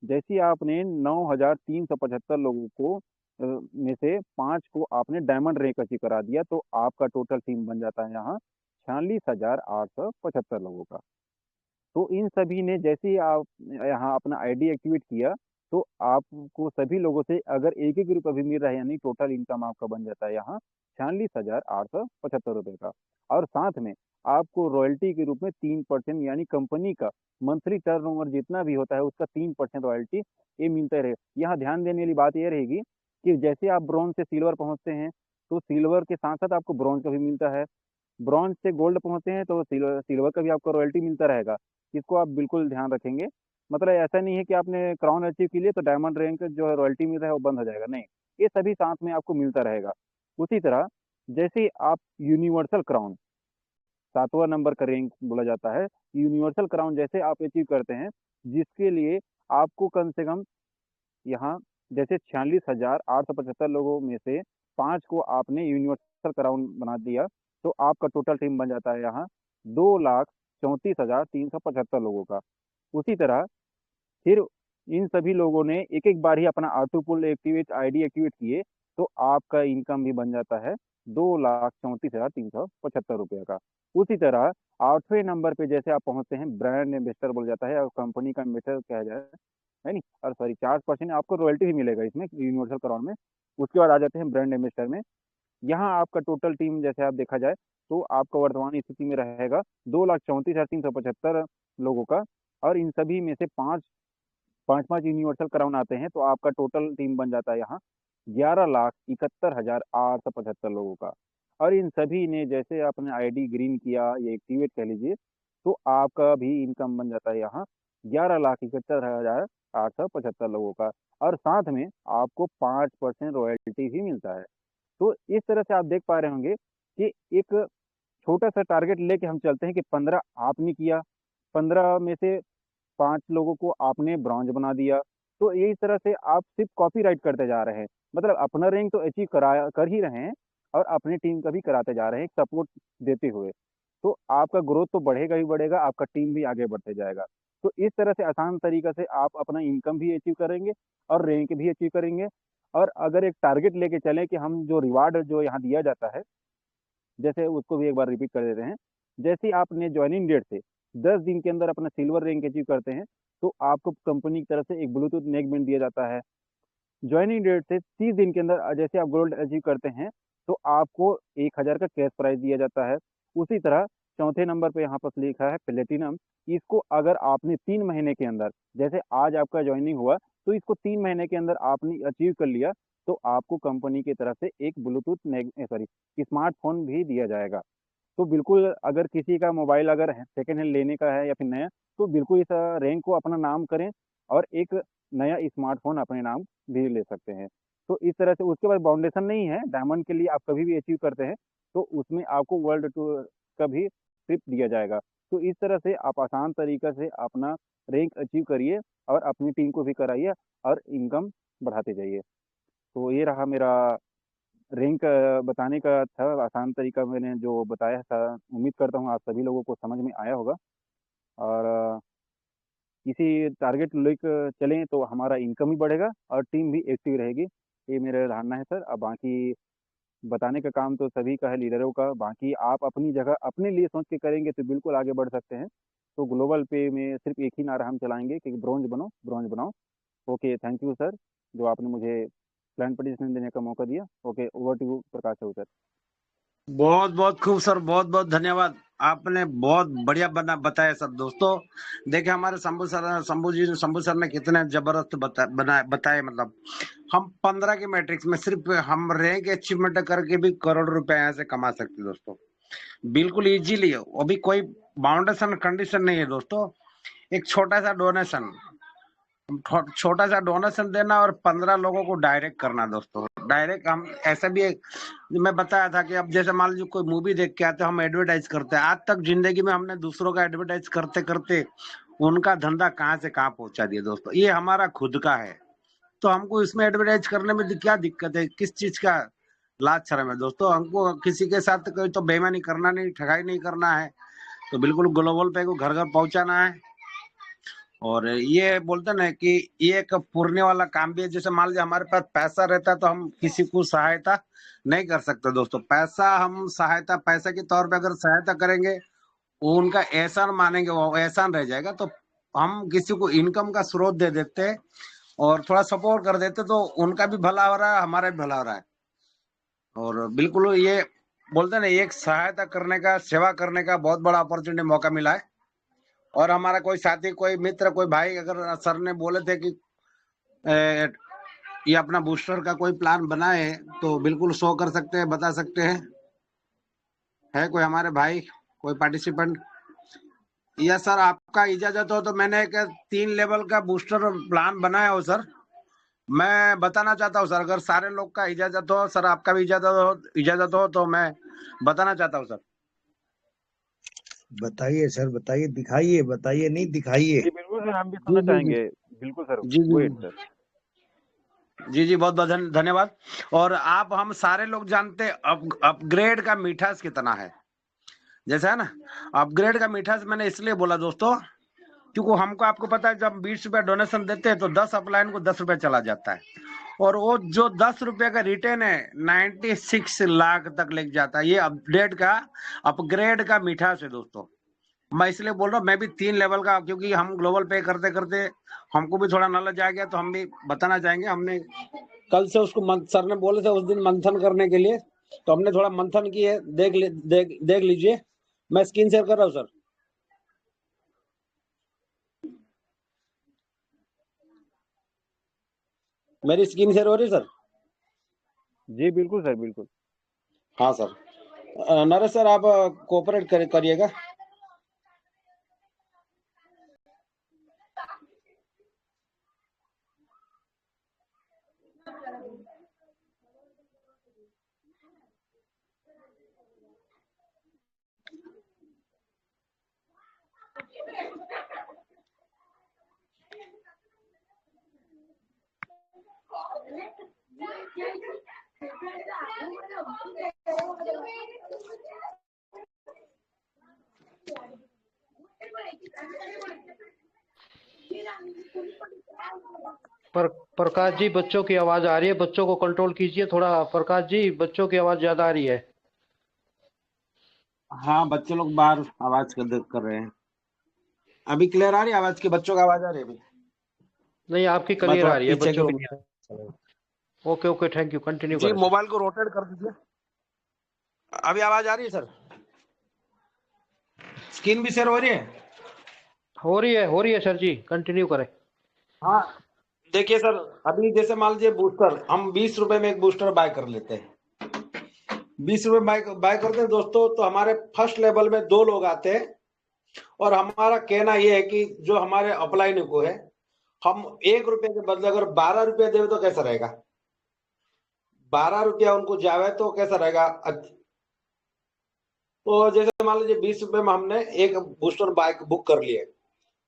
जैसे ही आपने 9375 लोगों को में से 5 को आपने डायमंड रैंक अचीव करा दिया, तो आपका टोटल टीम बन जाता है यहाँ 46,875 लोगों का। तो इन सभी ने जैसे ही आप यहाँ अपना आईडी एक्टिवेट किया, तो आपको सभी लोगों से अगर एक एक रुपये भी मिल रहा है, यानी टोटल इनकम आपका बन जाता है यहाँ 46,875 रुपये का। और साथ में आपको रॉयल्टी के रूप में 3%, यानी कंपनी का मंथली टर्नओवर जितना भी होता है उसका 3% रॉयल्टी ये मिलता रहे। यहाँ ध्यान देने वाली बात यह रहेगी कि जैसे आप ब्रॉन्ज से सिल्वर पहुंचते हैं, तो सिल्वर के साथ साथ आपको ब्रॉन्ज का भी मिलता है। ब्रॉन्ज से गोल्ड पहुंचते हैं तो सिल्वर का भी आपको रॉयल्टी मिलता रहेगा। इसको आप बिल्कुल ध्यान रखेंगे। मतलब ऐसा नहीं है कि आपने क्राउन अचीव के लिए तो डायमंड रैंक जो है रॉयल्टी मिल रहा है वो बंद हो जाएगा, नहीं, ये सभी साथ में आपको मिलता रहेगा। उसी तरह जैसे आप यूनिवर्सल क्राउन, 7वां नंबर का रैंक बोला जाता है, यूनिवर्सल क्राउन जैसे आप अचीव करते हैं, जिसके लिए आपको कम से कम यहाँ जैसे 46,875 लोगों में से 5 को आपने यूनिवर्सल क्राउन बना दिया, तो आपका टोटल टीम बन जाता है यहाँ 2,34,375 लोगों का। उसी तरह फिर इन सभी लोगों ने एक एक बार ही अपना ऑटो पुल एक्टिवेट आईडी एक्टिवेट किए, तो आपका इनकम भी बन जाता है 2,34,375 रुपये का। उसी तरह 8वें नंबर पे जैसे आप पहुंचते हैं, ब्रांड एम्बेसडर बोल जाता है और कंपनी का एम्बेसडर कहा जाए, है नहीं, और सॉरी 4% आपको रॉयल्टी भी मिलेगा इसमें यूनिवर्सल क्राउन में। उसके बाद आ जाते हैं ब्रांड एम्बेसडर में। यहाँ आपका टोटल टीम जैसे आप देखा जाए, तो आपका वर्तमान स्थिति में रहेगा 2,34,375 लोगों का। और इन सभी में से पाँच पाँच पाँच यूनिवर्सल क्राउन आते हैं, तो आपका टोटल टीम बन जाता है यहाँ 11,71,875 लोगों का। और इन सभी ने जैसे आपने आईडी ग्रीन किया या एक्टिवेट कह लीजिए, तो आपका भी इनकम बन जाता है यहाँ 11,71,875 लोगों का। और साथ में आपको 5% रॉयल्टी भी मिलता है। तो इस तरह से आप देख पा रहे होंगे कि एक छोटा सा टारगेट लेके हम चलते हैं कि 15 आपने किया, 15 में से 5 लोगों को आपने ब्रॉन्ज बना दिया, तो इस तरह से आप सिर्फ कॉपी राइट करते जा रहे हैं, मतलब अपना रैंक तो अचीव कर ही रहे हैं और अपनी टीम का भी कराते जा रहे हैं सपोर्ट देते हुए। तो आपका ग्रोथ तो बढ़ेगा ही बढ़ेगा, आपका टीम भी आगे बढ़ते जाएगा। तो इस तरह से आसान तरीका से आप अपना इनकम भी अचीव करेंगे और रैंक भी अचीव करेंगे। और अगर एक टारगेट लेके चलें कि हम जो रिवार्ड जो यहाँ दिया जाता है, जैसे उसको भी एक बार रिपीट कर देते हैं। जैसे ही आपने ज्वाइनिंग डेट से 10 दिन के अंदर अपना सिल्वर रैंक अचीव करते हैं, तो आपको कंपनी की तरफ से एक ब्लूटूथ नेक बैंड दिया जाता है। ज्वाइनिंग डेट से 30 दिन के अंदर जैसे आप गोल्ड अचीव करते हैं, तो आपको 1,000 का कैश प्राइज दिया जाता है। उसी तरह चौथे नंबर पे यहाँ पर लिखा है प्लेटिनम। इसको अगर आपने 3 महीने के अंदर, जैसे आज आपका ज्वाइनिंग हुआ, तो इसको 3 महीने के अंदर आपने अचीव कर लिया, तो आपको कंपनी की तरफ से एक ब्लूटूथ सॉरी स्मार्टफोन भी दिया जाएगा। तो बिल्कुल अगर किसी का मोबाइल अगर सेकेंड हैंड लेने का है या फिर नया, तो बिल्कुल इस रैंक को अपना नाम करें और एक नया स्मार्टफोन अपने नाम भी ले सकते हैं। तो इस तरह से उसके बाद बाउंडेशन नहीं है, डायमंड के लिए आप कभी भी अचीव करते हैं तो उसमें आपको वर्ल्ड टूर का भी ट्रिप दिया जाएगा। तो इस तरह से आप आसान तरीका से अपना रैंक अचीव करिए और अपनी टीम को भी कराइए और इनकम बढ़ाते जाइए। तो ये रहा मेरा रैंक बताने का था आसान तरीका, मैंने जो बताया था। उम्मीद करता हूँ आप सभी लोगों को समझ में आया होगा। और इसी टारगेट लेकर चलें तो हमारा इनकम भी बढ़ेगा और टीम भी एक्टिव रहेगी। ये मेरा धारणा है सर। अब बाकी बताने का काम तो सभी का है, लीडरों का। बाकी आप अपनी जगह अपने लिए सोच के करेंगे तो बिल्कुल आगे बढ़ सकते हैं। तो ग्लोबल पे में सिर्फ एक ही नारा हम चलाएंगे कि ब्रॉन्ज बनो, ब्रॉन्ज बनाओ। ओके, थैंक यू सर, जो आपने मुझे प्लान पार्टिसिपेंट देने का मौका दिया। Okay, over to you Prakash Rao sir. बहुत बहुत खूब सर, बहुत बहुत धन्यवाद। आपने बहुत बढ़िया बताया सब दोस्तों। देखिए हमारे शंभू सर ने कितने जबरदस्त बताए। मतलब हम 15 की मैट्रिक्स में सिर्फ हम रैंक अचीवमेंट करके भी करोड़ रुपए यहाँ से कमा सकते हैं दोस्तों, बिल्कुल इजीली। अभी कोई बाउंडेशन कंडीशन नहीं है दोस्तों। एक छोटा सा डोनेशन, छोटा सा डोनेशन देना और 15 लोगों को डायरेक्ट करना दोस्तों। डायरेक्ट हम ऐसा भी मैं बताया था कि अब जैसे मान लीजिए कोई मूवी देख के आते हैं, हम एडवर्टाइज करते हैं। आज तक जिंदगी में हमने दूसरों का एडवर्टाइज करते करते उनका धंधा कहाँ से कहाँ पहुंचा दिया दोस्तों। ये हमारा खुद का है, तो हमको इसमें एडवर्टाइज करने में क्या दिक्कत है, किस चीज का लाज शर्म है दोस्तों। हमको किसी के साथ कोई तो बेईमानी करना नहीं, ठगाई नहीं करना है। तो बिल्कुल ग्लोबल पे को घर घर पहुंचाना है। और ये बोलते ना कि ये एक पुण्य वाला काम भी है। जैसे मान लीजिए हमारे पास पैसा रहता है तो हम किसी को सहायता नहीं कर सकते दोस्तों। पैसा हम सहायता, पैसे के तौर पे अगर सहायता करेंगे, वो उनका एहसान मानेंगे, वो एहसान रह जाएगा। तो हम किसी को इनकम का स्रोत दे देते हैं और थोड़ा सपोर्ट कर देते, तो उनका भी भला हो रहा है, हमारा भी भला हो रहा है। और बिल्कुल ये बोलते ना, एक सहायता करने का, सेवा करने का बहुत बड़ा अपॉर्चुनिटी मौका मिला है। और हमारा कोई साथी, कोई मित्र, कोई भाई अगर सर ने बोले थे कि ये अपना बूस्टर का कोई प्लान बनाए, तो बिल्कुल शो कर सकते हैं, बता सकते हैं। है कोई हमारे भाई, कोई पार्टिसिपेंट? या सर आपका इजाजत हो तो मैंने एक 3 लेवल का बूस्टर प्लान बनाया हो सर। मैं बताना चाहता हूँ सर, अगर सारे लोग का इजाजत हो, सर आपका भी इजाजत हो तो मैं बताना चाहता हूँ सर। बताइए सर, बताइए, दिखाइए, बताइए नहीं दिखाइए। जी बिल्कुल सर, हम भी जी सुनना जी जी चाहेंगे। बिल्कुल सर, जी जी वेट सर। जी जी, बहुत बहुत धन्यवाद। और आप, हम सारे लोग जानते हैं अपग्रेड का मिठास कितना है। जैसा है ना, अपग्रेड का मिठास मैंने इसलिए बोला दोस्तों, क्योंकि हमको, आपको पता है जब 20 रुपया डोनेशन देते हैं तो 10 अपलाइन को 10 रुपया चला जाता है। और वो जो 10 रुपये का रिटर्न है 96 लाख तक लेके जाता है। ये अपग्रेड का मिठास है दोस्तों। मैं इसलिए बोल रहा हूँ, मैं भी 3 लेवल का, क्योंकि हम ग्लोबल पे करते करते हमको भी थोड़ा नॉलेज आ गया, तो हम भी बताना चाहेंगे। हमने कल से उसको सर ने बोले थे उस दिन मंथन करने के लिए, तो हमने थोड़ा मंथन किए। देख लीजिए, मैं स्क्रीन शेयर कर रहा हूँ सर। मेरी स्क्रीन शेयर हो रही है सर? जी बिल्कुल सर, बिल्कुल। हाँ सर। नरेश सर, आप कोऑपरेट करिएगा। प्रकाश जी, बच्चों की आवाज आ रही है, बच्चों को कंट्रोल कीजिए थोड़ा। प्रकाश जी, बच्चों की आवाज ज्यादा आ रही है। हाँ, बच्चे लोग बाहर आवाज कर रहे हैं। अभी क्लियर आ रही है आवाज की? बच्चों की आवाज आ रही है अभी? नहीं, आपकी मैं क्लियर थोड़ा आ रही है, पीछे के बच्चों की रूम नहीं आ में। रही। Okay okay, thank you, continue जी, करें सर। मोबाइल को रोटेट कर दीजिए। अभी आवाज आ रही है सर? स्क्रीन भी शेयर हो रही है? हो रही है सर जी, कंटिन्यू करें। हाँ, देखिए सर, अभी जैसे मान लीजिए बूस्टर हम 20 रुपए में एक बूस्टर बाय कर लेते हैं। 20 रुपए बाय करते हैं दोस्तों, तो हमारे फर्स्ट लेवल में 2 लोग आते हैं। और हमारा कहना यह है कि जो हमारे अपलाइन को है, हम 1 रुपए के बदले अगर 12 रुपया देवे तो कैसा रहेगा? 12 रुपया उनको जावे तो कैसा रहेगा? तो जैसे मान लीजिए 20 रुपए में हमने एक बूस्टर बाइक बुक कर लिए,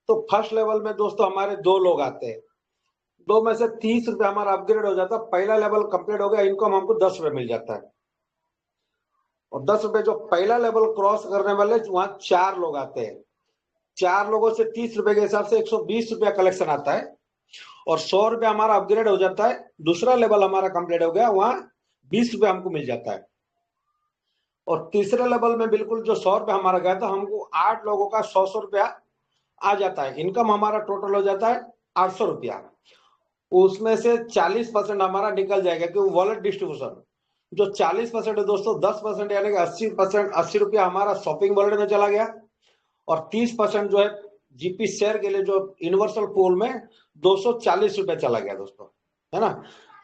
तो फर्स्ट लेवल में दोस्तों हमारे 2 लोग आते हैं। 2 में से 30 रुपए हमारा अपग्रेड हो जाता है। पहला लेवल कंप्लीट हो गया, इनकम हमको 10 रुपए मिल जाता है। और 10 रुपए जो पहला लेवल क्रॉस करने वाले वहां 4 लोग आते हैं। 4 लोगों से 30 रुपए के हिसाब से 120 रुपया कलेक्शन आता है। और 100 रुपया हमारा अपग्रेड हो जाता है। दूसरा लेवल हमारा कंप्लीट हो गया, वहां 20 रुपया हमको मिल जाता है। और तीसरे लेवल में बिल्कुल जो 100 रुपया हमारा गया था, हमको 8 लोगों का 100 रुपया आ जाता है। इनकम हमारा टोटल हो जाता है 800 रुपया। उसमें से 40% हमारा निकल जाएगा, क्योंकि वॉलेट डिस्ट्रीब्यूशन जो 40% है दोस्तों, 10% यानी कि 80%, 80 रुपया हमारा शॉपिंग वॉलेट में चला गया। और 30% जो है जीपी शेयर के लिए जो यूनिवर्सल पूल में 240 रुपया चला गया दोस्तों, है ना।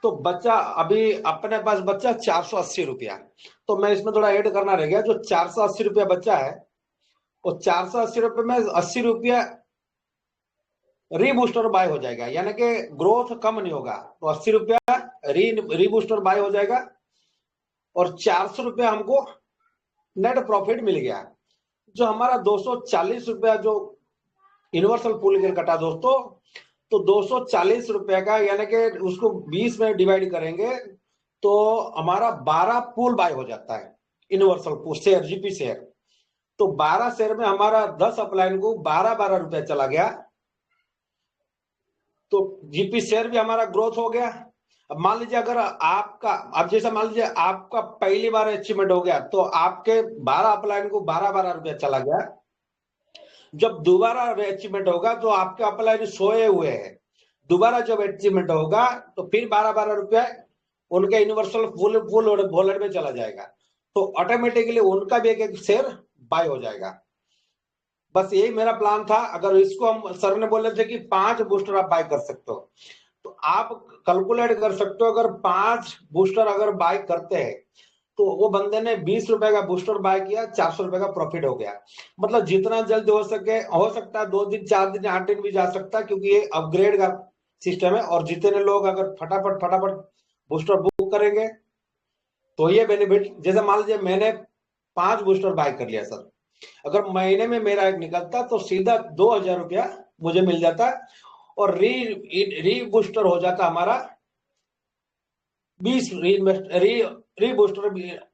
तो बच्चा अभी अपने पास बच्चा 480 रुपया। तो मैं इसमें थोड़ा ऐड करना रह गया, जो 480 रुपया बच्चा है, वो 480 रुपये में 80 रुपया रीबूस्टर बाय हो जाएगा, यानी कि ग्रोथ कम नहीं होगा। तो 80 रुपया रीबूस्टर बाय हो जाएगा। और 400 रुपया हमको नेट प्रॉफिट मिल गया। जो हमारा 240 रुपया जो यूनिवर्सल पूल के कटा दोस्तों, तो 240 रुपया का यानी कि उसको 20 में डिवाइड करेंगे तो हमारा 12 पूल बाय हो जाता है। Universal pool share, GP share. तो 12 शेयर में हमारा 10 अपलाइन को 12-12 रुपया चला गया। तो जीपी शेयर भी हमारा ग्रोथ हो गया। अब मान लीजिए अगर आपका, अब जैसा मान लीजिए आपका पहली बार अचीवमेंट हो गया, तो आपके 12 अपलाइन को 12-12 रुपया चला गया। जब दोबारा अचीवमेंट होगा तो आपके अपलाइन सोए हुए हैं, दोबारा जब अचीवमेंट होगा तो फिर 12-12 रुपया उनके यूनिवर्सल फुल वॉलेट में चला जाएगा। तो ऑटोमेटिकली उनका भी एक शेयर बाय हो जाएगा। बस यही मेरा प्लान था। अगर इसको हम सर ने बोले थे कि 5 बूस्टर आप बाय कर सकते हो, तो आप कैलकुलेट कर सकते हो, अगर 5 बूस्टर अगर बाय करते हैं तो वो बंदे ने 20 रुपए का बूस्टर बाय किया, 400 रुपए का प्रॉफिट हो गया। मतलब जितना जल्द हो सके, हो सकता है 2 दिन 4 दिन 8 दिन भी जा सकता है, क्योंकि ये अपग्रेड का सिस्टम है। और जितने लोग अगर फटाफट बूस्टर बुक करेंगे तो ये बेनिफिट, जैसे मान लीजिए मैंने 5 बूस्टर बाय कर लिया सर, अगर महीने में मेरा एक निकलता तो सीधा 2000 रुपया मुझे मिल जाता। और री बूस्टर हो जाता हमारा 20 री बूस्टर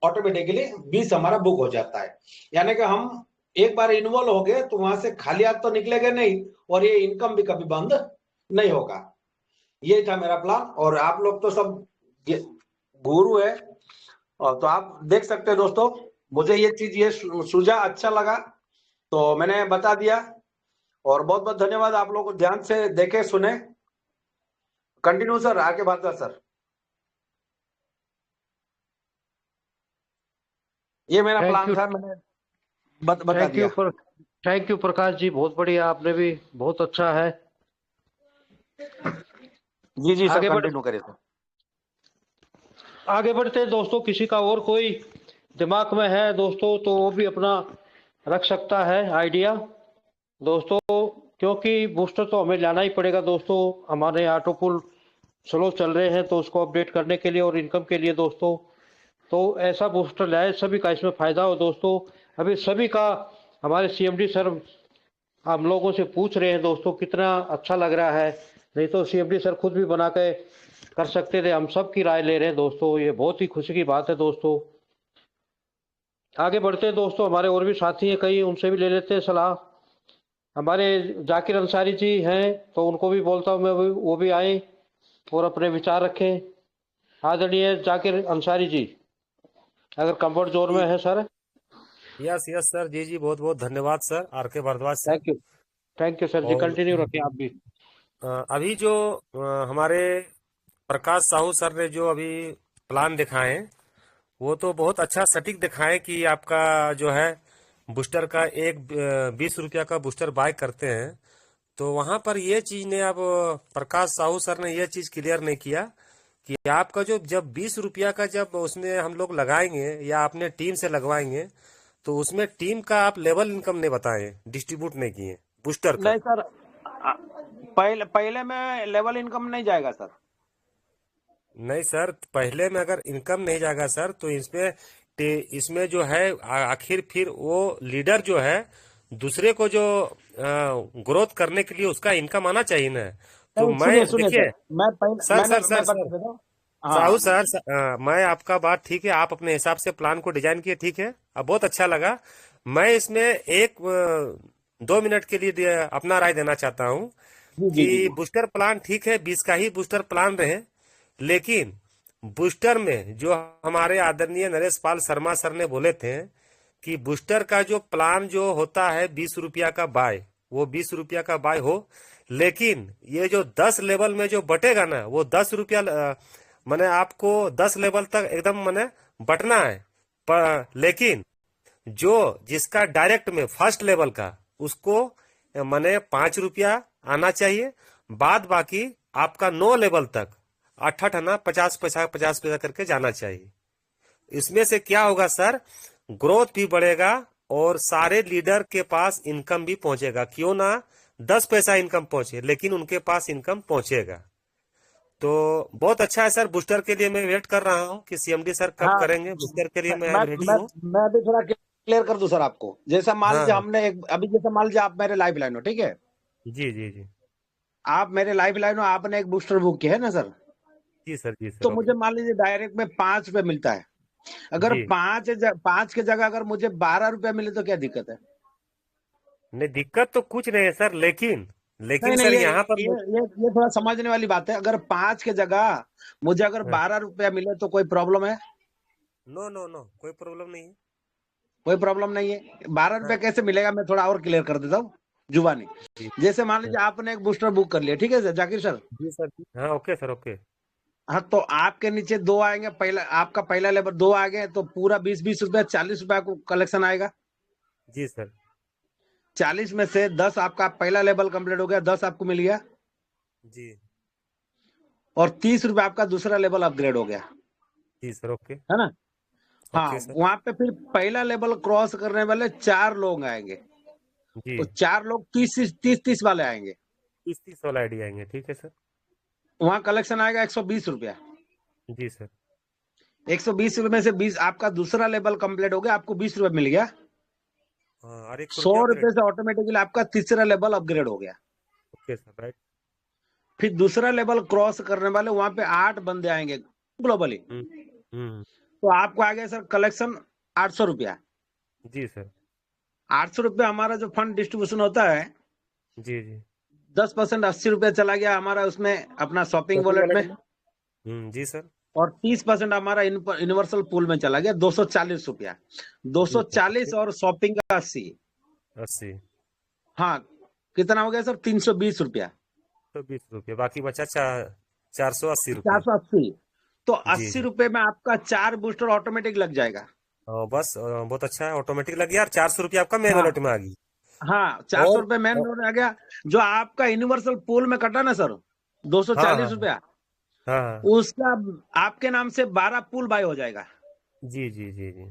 ऑटोमेटिकली 20 हमारा बुक हो जाता है। यानी कि हम एक बार इन्वॉल्व हो गए तो वहां से खाली हाथ तो निकलेगा नहीं, और ये इनकम भी कभी बंद नहीं होगा। यही था मेरा प्लान। और आप लोग तो सब गुरु है, और तो आप देख सकते हैं दोस्तों, मुझे ये चीज ये सूझा, अच्छा लगा तो मैंने बता दिया। और बहुत बहुत धन्यवाद, आप लोग ध्यान से देखे सुने। कंटिन्यू सर, आगे बात कर सर। ये मेरा थैंक प्लान यू, था, मैंने बता दिया। थैंक यू प्रकाश जी, बहुत बढ़िया, आपने भी बहुत अच्छा है। जी सर, आगे बढ़ कंटिन्यू करिए सर। आगे बढ़ते हैं दोस्तों। किसी का और कोई दिमाग में है दोस्तों तो वो भी अपना रख सकता है आइडिया दोस्तों, क्योंकि बूस्टर तो हमें लाना ही पड़ेगा दोस्तों। हमारे ऑटो पुल स्लो चल रहे हैं तो उसको अपडेट करने के लिए और इनकम के लिए दोस्तों, तो ऐसा बूस्टर लाए, सभी का इसमें फ़ायदा हो दोस्तों। अभी सभी का हमारे सीएमडी सर हम लोगों से पूछ रहे हैं दोस्तों कितना अच्छा लग रहा है, नहीं तो सीएमडी सर खुद भी बना के कर सकते थे। हम सब की राय ले रहे हैं दोस्तों, ये बहुत ही खुशी की बात है दोस्तों। आगे बढ़ते हैं दोस्तों, हमारे और भी साथी हैं कई, उनसे भी ले लेते हैं सलाह। हमारे जाकिर अंसारी जी हैं, तो उनको भी बोलता हूँ मैं, वो भी आए और अपने विचार रखें। आदरणीय जाकिर अंसारी जी, अगर कंफर्ट जोन में है सर। यस यस सर, जी जी, बहुत बहुत धन्यवाद sir, R K Bhardwaj sir. Thank you sir जी, और कंटिन्यू रखें आप भी। अभी जो हमारे प्रकाश साहू सर ने जो अभी प्लान दिखाए, वो तो बहुत अच्छा सटीक दिखाए कि आपका जो है बूस्टर का एक 20 रुपया का बूस्टर बाय करते हैं। तो वहां पर ये चीज ने अब प्रकाश साहू सर ने ये चीज क्लियर नहीं किया कि आपका जो जब 20 रुपया का जब उसमें हम लोग लगाएंगे या अपने टीम से लगवाएंगे, तो उसमें टीम का आप लेवल इनकम नहीं बताए, डिस्ट्रीब्यूट नहीं किए बूस्टर का। नहीं सर, पहले पहले में लेवल इनकम नहीं जाएगा सर। नहीं सर, पहले में अगर इनकम नहीं जाएगा सर, तो इसमें जो है आखिर फिर वो लीडर जो है दूसरे को जो ग्रोथ करने के लिए उसका इनकम आना चाहिए ना। तो नहीं, मैं सुनिए सुनिए देखिए सर, मैं पहले सर मैंने सर सर मैं बता सर देता हूँ। साहू हाँ, सर, मैं आपका बात ठीक है, आप अपने हिसाब से प्लान को डिजाइन किए, ठीक है, अब बहुत अच्छा लगा। मैं इसमें एक 2 मिनट के लिए अपना राय देना चाहता हूँ जी जी जी कि जी। बूस्टर प्लान ठीक है, 20 का ही बूस्टर प्लान रहे, लेकिन बूस्टर में जो हमारे आदरणीय नरेश पाल शर्मा सर ने बोले थे कि बूस्टर का जो प्लान जो होता है 20 रुपया का बाय, वो 20 रुपया का बाय हो, लेकिन ये जो 10 लेवल में जो बटेगा ना, वो 10 रुपया मैंने आपको 10 लेवल तक एकदम मैंने बटना है। लेकिन जो जिसका डायरेक्ट में फर्स्ट लेवल का, उसको मैंने 5 रुपया आना चाहिए। बाद बाकी आपका 9 लेवल तक 8 आना 50 पैसा करके जाना चाहिए। इसमें से क्या होगा सर, ग्रोथ भी बढ़ेगा और सारे लीडर के पास इनकम भी पहुंचेगा। क्यों ना 10 पैसा इनकम पहुंचे, लेकिन उनके पास इनकम पहुंचेगा। तो बहुत अच्छा है सर, बूस्टर के लिए मैं वेट कर रहा हूं कि सीएमडी सर कब हाँ, करेंगे। बूस्टर के लिए मैं मैं मैं अब रेडी मैं हूँ। मैं भी थोड़ा क्लियर कर दूं सर आपको। जैसा मान हाँ लीजिए हाँ, हमने एक अभी, जैसा मान लीजिए आप मेरे लाइफ लाइन हो, ठीक है। जी जी जी, आप मेरे लाइफ लाइन हो, आपने एक बूस्टर बुक किया है ना सर। जी सर, तो ओके। मुझे मान लीजिए डायरेक्ट में 5 रुपए मिलता है। अगर जी, 5 के जगह अगर मुझे 12 रुपया मिले तो क्या दिक्कत है? नहीं दिक्कत तो कुछ नहीं है सर, लेकिन नहीं लेकिन नहीं, सर ये यहाँ पर ये ये ये थोड़ा समझने वाली बात है। अगर 5 के जगह मुझे अगर हाँ, 12 रुपया मिले तो कोई प्रॉब्लम है? नो नो नो, कोई प्रॉब्लम नहीं है। कोई प्रॉब्लम नहीं है। 12 रुपया हाँ, कैसे मिलेगा, मैं थोड़ा और क्लियर कर देता हूँ जुबानी। जी जैसे मान हाँ, लीजिए आपने एक बूस्टर बुक कर लिया, ठीक है सर, जाकिर सर। जी सर जी, हाँ ओके सर, ओके। हाँ, तो आपके नीचे 2 आएंगे, पहला आपका पहला लेबर 2 आ गए तो पूरा 20-20 रुपया 40 रुपया को कलेक्शन आएगा। जी सर 40 में से 10 आपका पहला लेवल कंप्लीट हो गया, 10 आपको मिल गया। जी और 30 रुपया आपका दूसरा लेवल अपग्रेड हो गया, जी सर, ओके है ना। हाँ, ओके सर, वहां पे फिर पहला लेवल क्रॉस करने वाले 4 लोग आएंगे। जी तो 4 लोग 30-30 वाले आएंगे। 30 वाला आईडी आएंगे, ठीक है सर। वहां कलेक्शन आएगा 120 रुपया। जी सर, 120 रुपये में से 20 आपका दूसरा लेवल कंप्लीट हो गया, आपको 20 रुपये मिल गया। हाँ, और 100 सौ रुपया रुपये अपग्रेड। से ऑटोमेटिकली आपका तीसरा लेवल अपग्रेड हो गया। Okay sir, right. फिर दूसरा लेवल क्रॉस करने वाले वहां पे 8 बंदे आएंगे ग्लोबली। हम्म हम्म, तो आपको आ गया सर कलेक्शन 800 रुपया। जी सर, 800 रुपया हमारा जो फंड डिस्ट्रीब्यूशन होता है, जी जी, 10% 80 रुपया चला गया हमारा उसमें अपना शॉपिंग शॉपिंग वॉलेट वॉलेट में। में। जी सर, और 30% हमारा यूनिवर्सल पूल में चला गया, 240 रुपया। जी सर, 240 और शॉपिंग का 80। 80, हाँ, कितना हो गया सर? 320 रुपया। तो 20 रुपये, बाकी बचा 480 रुपये। 480। तो जी 80 जी, रुपये में आपका 4 बूस्टर ऑटोमेटिक लग जाएगा। बस बहुत अच्छा है, ऑटोमेटिक लग गया, और 400 रुपये आपका मेन हाँ वॉलेट में आ गई। हाँ, 400 और रुपये मैन में आ गया। जो आपका यूनिवर्सल पूल में कटा ना सर, दो सौ हाँ चालीस हाँ रुपया हाँ हाँ, उसका आपके नाम से 12 पूल बाय हो जाएगा। जी जी जी जी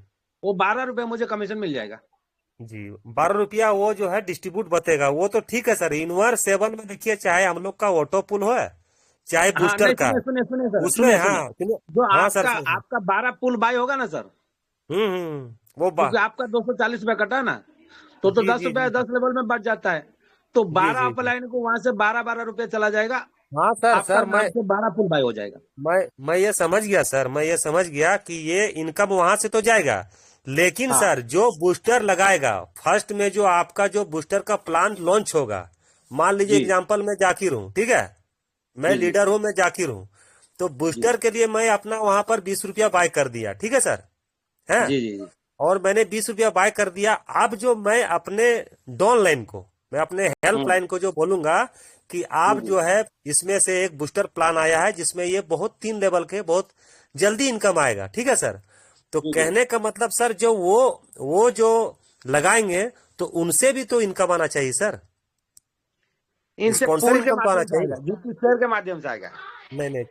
वो 12 रुपये मुझे कमीशन मिल जाएगा। जी, 12 रुपया वो जो है डिस्ट्रीब्यूट बतेगा, वो तो ठीक है सर। यूनिवर्स 7 में देखिए, चाहे हम लोग का ऑटो पुल हो, चाहे हाँ, बूस्टर नहीं, का, सुनिए सुनिए सुनिए सर, उसमें सुनिए हाँ सुनिए। जो हाँ सर, आपका आपका 12 पुल बाय होगा ना सर, वो क्योंकि आपका 240 रुपया कटा ना, तो जी दस जी रुपया जी 10 लेवल में बच जाता है। तो जी 12 जी जी, अपलाइन को वहां से 12-12 रुपये चला जाएगा। हाँ सर आपका सर, नाम से 12 पुल बाय हो जाएगा। मैं ये समझ गया सर, मैं ये समझ गया कि ये इनकम वहां से तो जाएगा, लेकिन हाँ सर जो बूस्टर लगाएगा फर्स्ट में, जो आपका जो बूस्टर का प्लान लॉन्च होगा, मान लीजिए जी एग्जांपल मैं जाकिर हूँ, ठीक है, मैं जी जी लीडर हूँ, मैं जाकिर हूँ, तो जी बूस्टर के लिए मैं अपना वहां पर 20 रुपया बाय कर दिया, ठीक है सर, है, जी जी और मैंने 20 रुपया बाय कर दिया। अब जो मैं अपने डाउन लाइन को, मैं अपने हेल्प हम्म लाइन को जो बोलूंगा कि आप हम्म जो है इसमें से एक बूस्टर प्लान आया है जिसमें ये बहुत 3 लेवल के बहुत जल्दी इनकम आएगा, ठीक है सर। तो हम्म कहने का मतलब सर, जो वो जो लगाएंगे तो उनसे भी तो इनकम आना चाहिए सर, इनसे स्पॉन्सर पूल के इनकम तो आना माध्यम से चाहिए आएगा, ना। जीपी शेयर के माध्यम से आएगा। नहीं,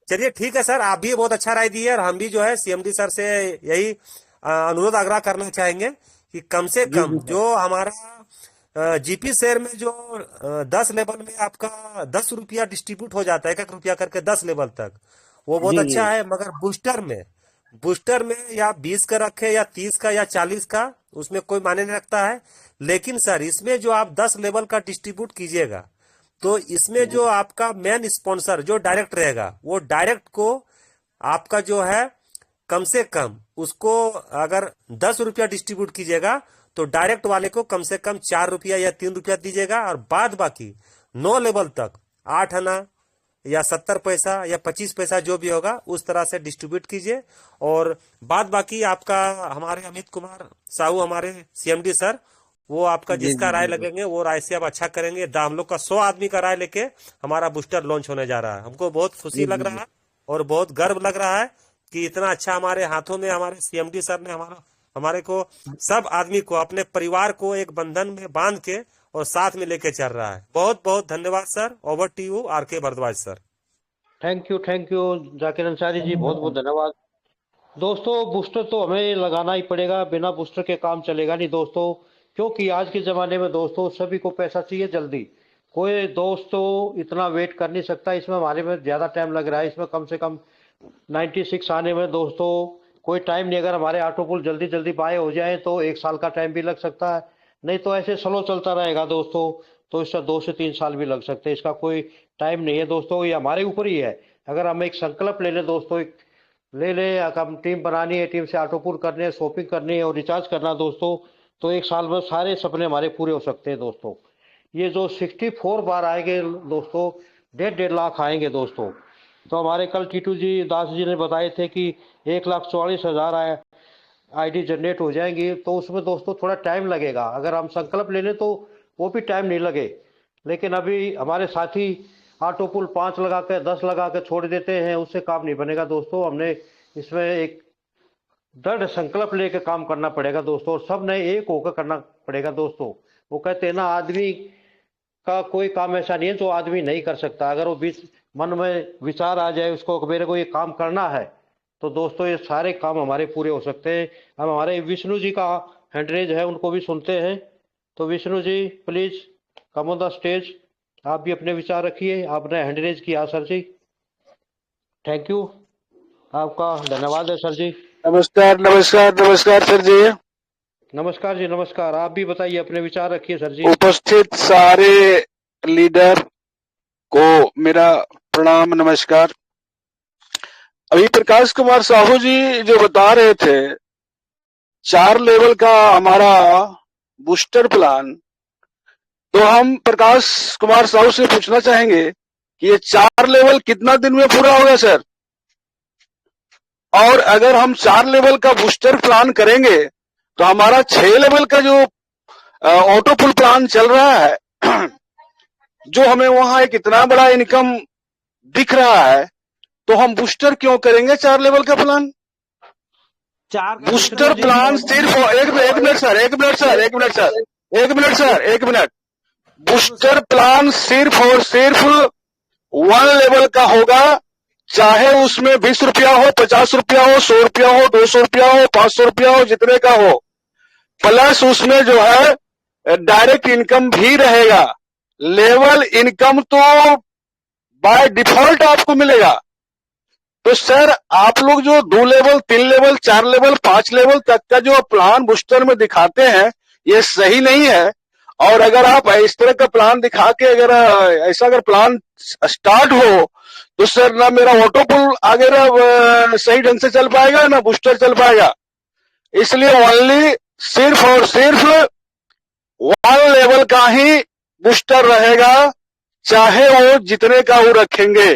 चलिए ठीक है सर, आप भी बहुत अच्छा राय दिए, और हम भी जो है सीएमडी सर से यही अनुरोध आग्रह करना चाहेंगे कि कम से जी कम जी सर। जो हमारा जीपी शेयर में जो 10 लेवल में आपका 10 रुपया डिस्ट्रीब्यूट हो जाता है, 1 1 रुपया करके 10 लेवल तक, वो बहुत जी जी अच्छा है। मगर बूस्टर में या 20 का रखे या 30 का या 40 का, उसमें कोई मायने नहीं रखता है। लेकिन सर इसमें जो आप 10 लेवल का डिस्ट्रीब्यूट कीजिएगा, तो इसमें जी जो आपका मेन स्पॉन्सर जो डायरेक्ट रहेगा, वो डायरेक्ट को आपका जो है कम से कम उसको अगर 10 रुपया डिस्ट्रीब्यूट कीजिएगा, तो डायरेक्ट वाले को कम से कम 4 रुपया या 3 रुपया दीजिएगा, और बाद बाकी 9 लेवल तक 8 आना या 70 पैसा या 25 पैसा जो भी होगा उस तरह से डिस्ट्रीब्यूट कीजिए। और बाद बाकी आपका, हमारे अमित कुमार साहू हमारे सीएमडी सर, वो आपका जी जिसका जी राय जी लगेंगे वो राय से आप अच्छा करेंगे। हम लोग का 100 आदमी का राय लेके हमारा बूस्टर लॉन्च होने जा रहा है। हमको बहुत खुशी जी लग जी रहा है और बहुत गर्व लग रहा है कि इतना अच्छा हमारे हाथों में हमारे सीएमडी सर ने हमारे को, सब आदमी को, अपने परिवार को एक बंधन में बांध के और साथ में लेके चल रहा है। बहुत बहुत धन्यवाद sir. Over to you R K. Bhardwaj sir. Thank you Zakir Ansari ji, बहुत बहुत धन्यवाद। दोस्तों बूस्टर तो हमें लगाना ही पड़ेगा, बिना बूस्टर के काम चलेगा नहीं दोस्तों, क्योंकि आज के ज़माने में दोस्तों सभी को पैसा चाहिए जल्दी। कोई दोस्त तो इतना वेट कर नहीं सकता, इसमें हमारे में ज़्यादा टाइम लग रहा है। इसमें कम से कम 96 आने में दोस्तों कोई टाइम नहीं। अगर हमारे ऑटो पुल जल्दी जल्दी बाय हो जाए तो 1 साल का टाइम भी लग सकता है, नहीं तो ऐसे स्लो चलता रहेगा दोस्तों तो इसका 2 से 3 साल भी लग सकते हैं। इसका कोई टाइम नहीं है दोस्तों, ये हमारे ऊपर ही है। अगर हम एक संकल्प ले लें दोस्तों, एक ले ले, हम टीम बनानी है, टीम से ऑटो पुल करने, शॉपिंग करनी है और रिचार्ज करना दोस्तों, तो 1 साल में सारे सपने हमारे पूरे हो सकते हैं दोस्तों। ये जो 64 बार आएंगे दोस्तों, 1.5 लाख आएंगे दोस्तों। तो हमारे कल टीटू जी दास जी ने बताए थे कि 1,44,000 आईडी जनरेट हो जाएंगी, तो उसमें दोस्तों थोड़ा टाइम लगेगा। अगर हम संकल्प ले लें तो वो भी टाइम नहीं लगे, लेकिन अभी हमारे साथी ऑटो पुल 5 लगा के 10 लगा के छोड़ देते हैं, उससे काम नहीं बनेगा दोस्तों। हमने इसमें एक दृढ़ संकल्प लेके काम करना पड़ेगा दोस्तों, और सब ने एक होकर करना पड़ेगा दोस्तों। वो कहते हैं ना, आदमी का कोई काम ऐसा नहीं है जो आदमी नहीं कर सकता। अगर वो बीच मन में विचार आ जाए उसको कि मेरे को ये काम करना है, तो दोस्तों ये सारे काम हमारे पूरे हो सकते हैं। हम हमारे विष्णु जी का हैंड रेज है, उनको भी सुनते हैं। तो Vishnu ji please come on the stage, आप भी अपने विचार रखिए। आपने हैंड रेज किया सर जी, थैंक यू, आपका धन्यवाद है सर जी। नमस्कार नमस्कार नमस्कार सर जी। नमस्कार जी, नमस्कार। आप भी बताइए, अपने विचार रखिए सर जी। उपस्थित सारे लीडर को मेरा प्रणाम नमस्कार। अभी प्रकाश कुमार साहू जी जो बता रहे थे 4 लेवल का हमारा बूस्टर प्लान, तो हम प्रकाश कुमार साहू से पूछना चाहेंगे कि ये 4 लेवल कितना दिन में पूरा होगा सर? और अगर हम 4 लेवल का बूस्टर प्लान करेंगे तो हमारा 6 लेवल का जो ऑटो पुल प्लान चल रहा है, जो हमें वहां एक इतना बड़ा इनकम दिख रहा है, तो हम बूस्टर क्यों करेंगे 4 लेवल का प्लान? बूस्टर प्लान सिर्फ एक मिनट बूस्टर प्लान सिर्फ और सिर्फ 1 लेवल का होगा, चाहे उसमें 20 रुपया हो, 50 रुपया हो, 100 रुपया हो, 200 रुपया हो, 500 रुपया हो, जितने का हो, प्लस उसमें जो है डायरेक्ट इनकम भी रहेगा। लेवल इनकम तो बाय डिफॉल्ट आपको मिलेगा। तो सर आप लोग जो 2 लेवल, 3 लेवल, 4 लेवल, 5 लेवल तक का जो प्लान बूस्टर में दिखाते हैं, ये सही नहीं है। और अगर आप इस तरह का प्लान दिखा के अगर प्लान स्टार्ट हो, तो सर ना मेरा ऑटो पुल आगे ना सही ढंग से चल पाएगा, ना बूस्टर चल पाएगा। इसलिए ओनली सिर्फ और सिर्फ 1 लेवल का ही बूस्टर रहेगा, चाहे वो जितने का वो रखेंगे।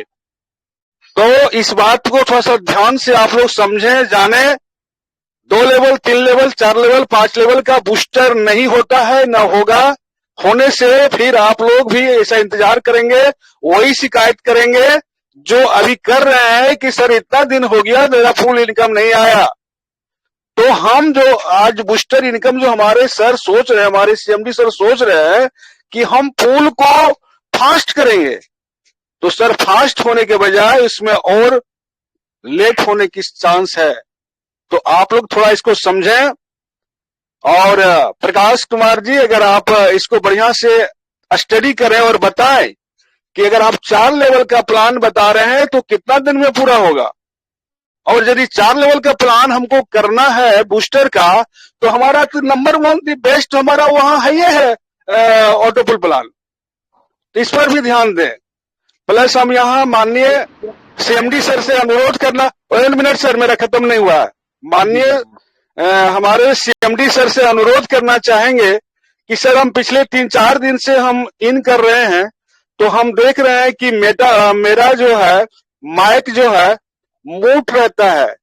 तो इस बात को थोड़ा सा ध्यान से आप लोग समझें, जाने। 2 लेवल, 3 लेवल, 4 लेवल, 5 लेवल का बूस्टर नहीं होता है, ना होगा। होने से फिर आप लोग भी ऐसा इंतजार करेंगे, वही शिकायत करेंगे जो अभी कर रहे हैं कि सर इतना दिन हो गया मेरा फुल इनकम नहीं आया। तो हम जो आज बूस्टर इनकम जो हमारे सर सोच रहे हैं, हमारे सीएमडी सर सोच रहे हैं कि हम फुल को फास्ट करेंगे, तो सर फास्ट होने के बजाय इसमें और लेट होने की चांस है। तो आप लोग थोड़ा इसको समझें। और प्रकाश कुमार जी, अगर आप इसको बढ़िया से स्टडी करें और बताएं कि अगर आप 4 लेवल का प्लान बता रहे हैं तो कितना दिन में पूरा होगा, और यदि 4 लेवल का प्लान हमको करना है बूस्टर का, तो हमारा तो नंबर 1 दी बेस्ट हमारा वहां है, ये है ऑटोपुल प्लान। तो इस पर भी ध्यान दें। प्लस हम यहाँ माननीय सीएमडी सर से अनुरोध करना, 1 मिनट सर मेरा खत्म नहीं हुआ है। माननीय हमारे सीएमडी सर से अनुरोध करना चाहेंगे कि सर हम पिछले 3-4 दिन से हम इन कर रहे हैं, तो हम देख रहे हैं कि मेरा जो है माइक जो है म्यूट रहता है,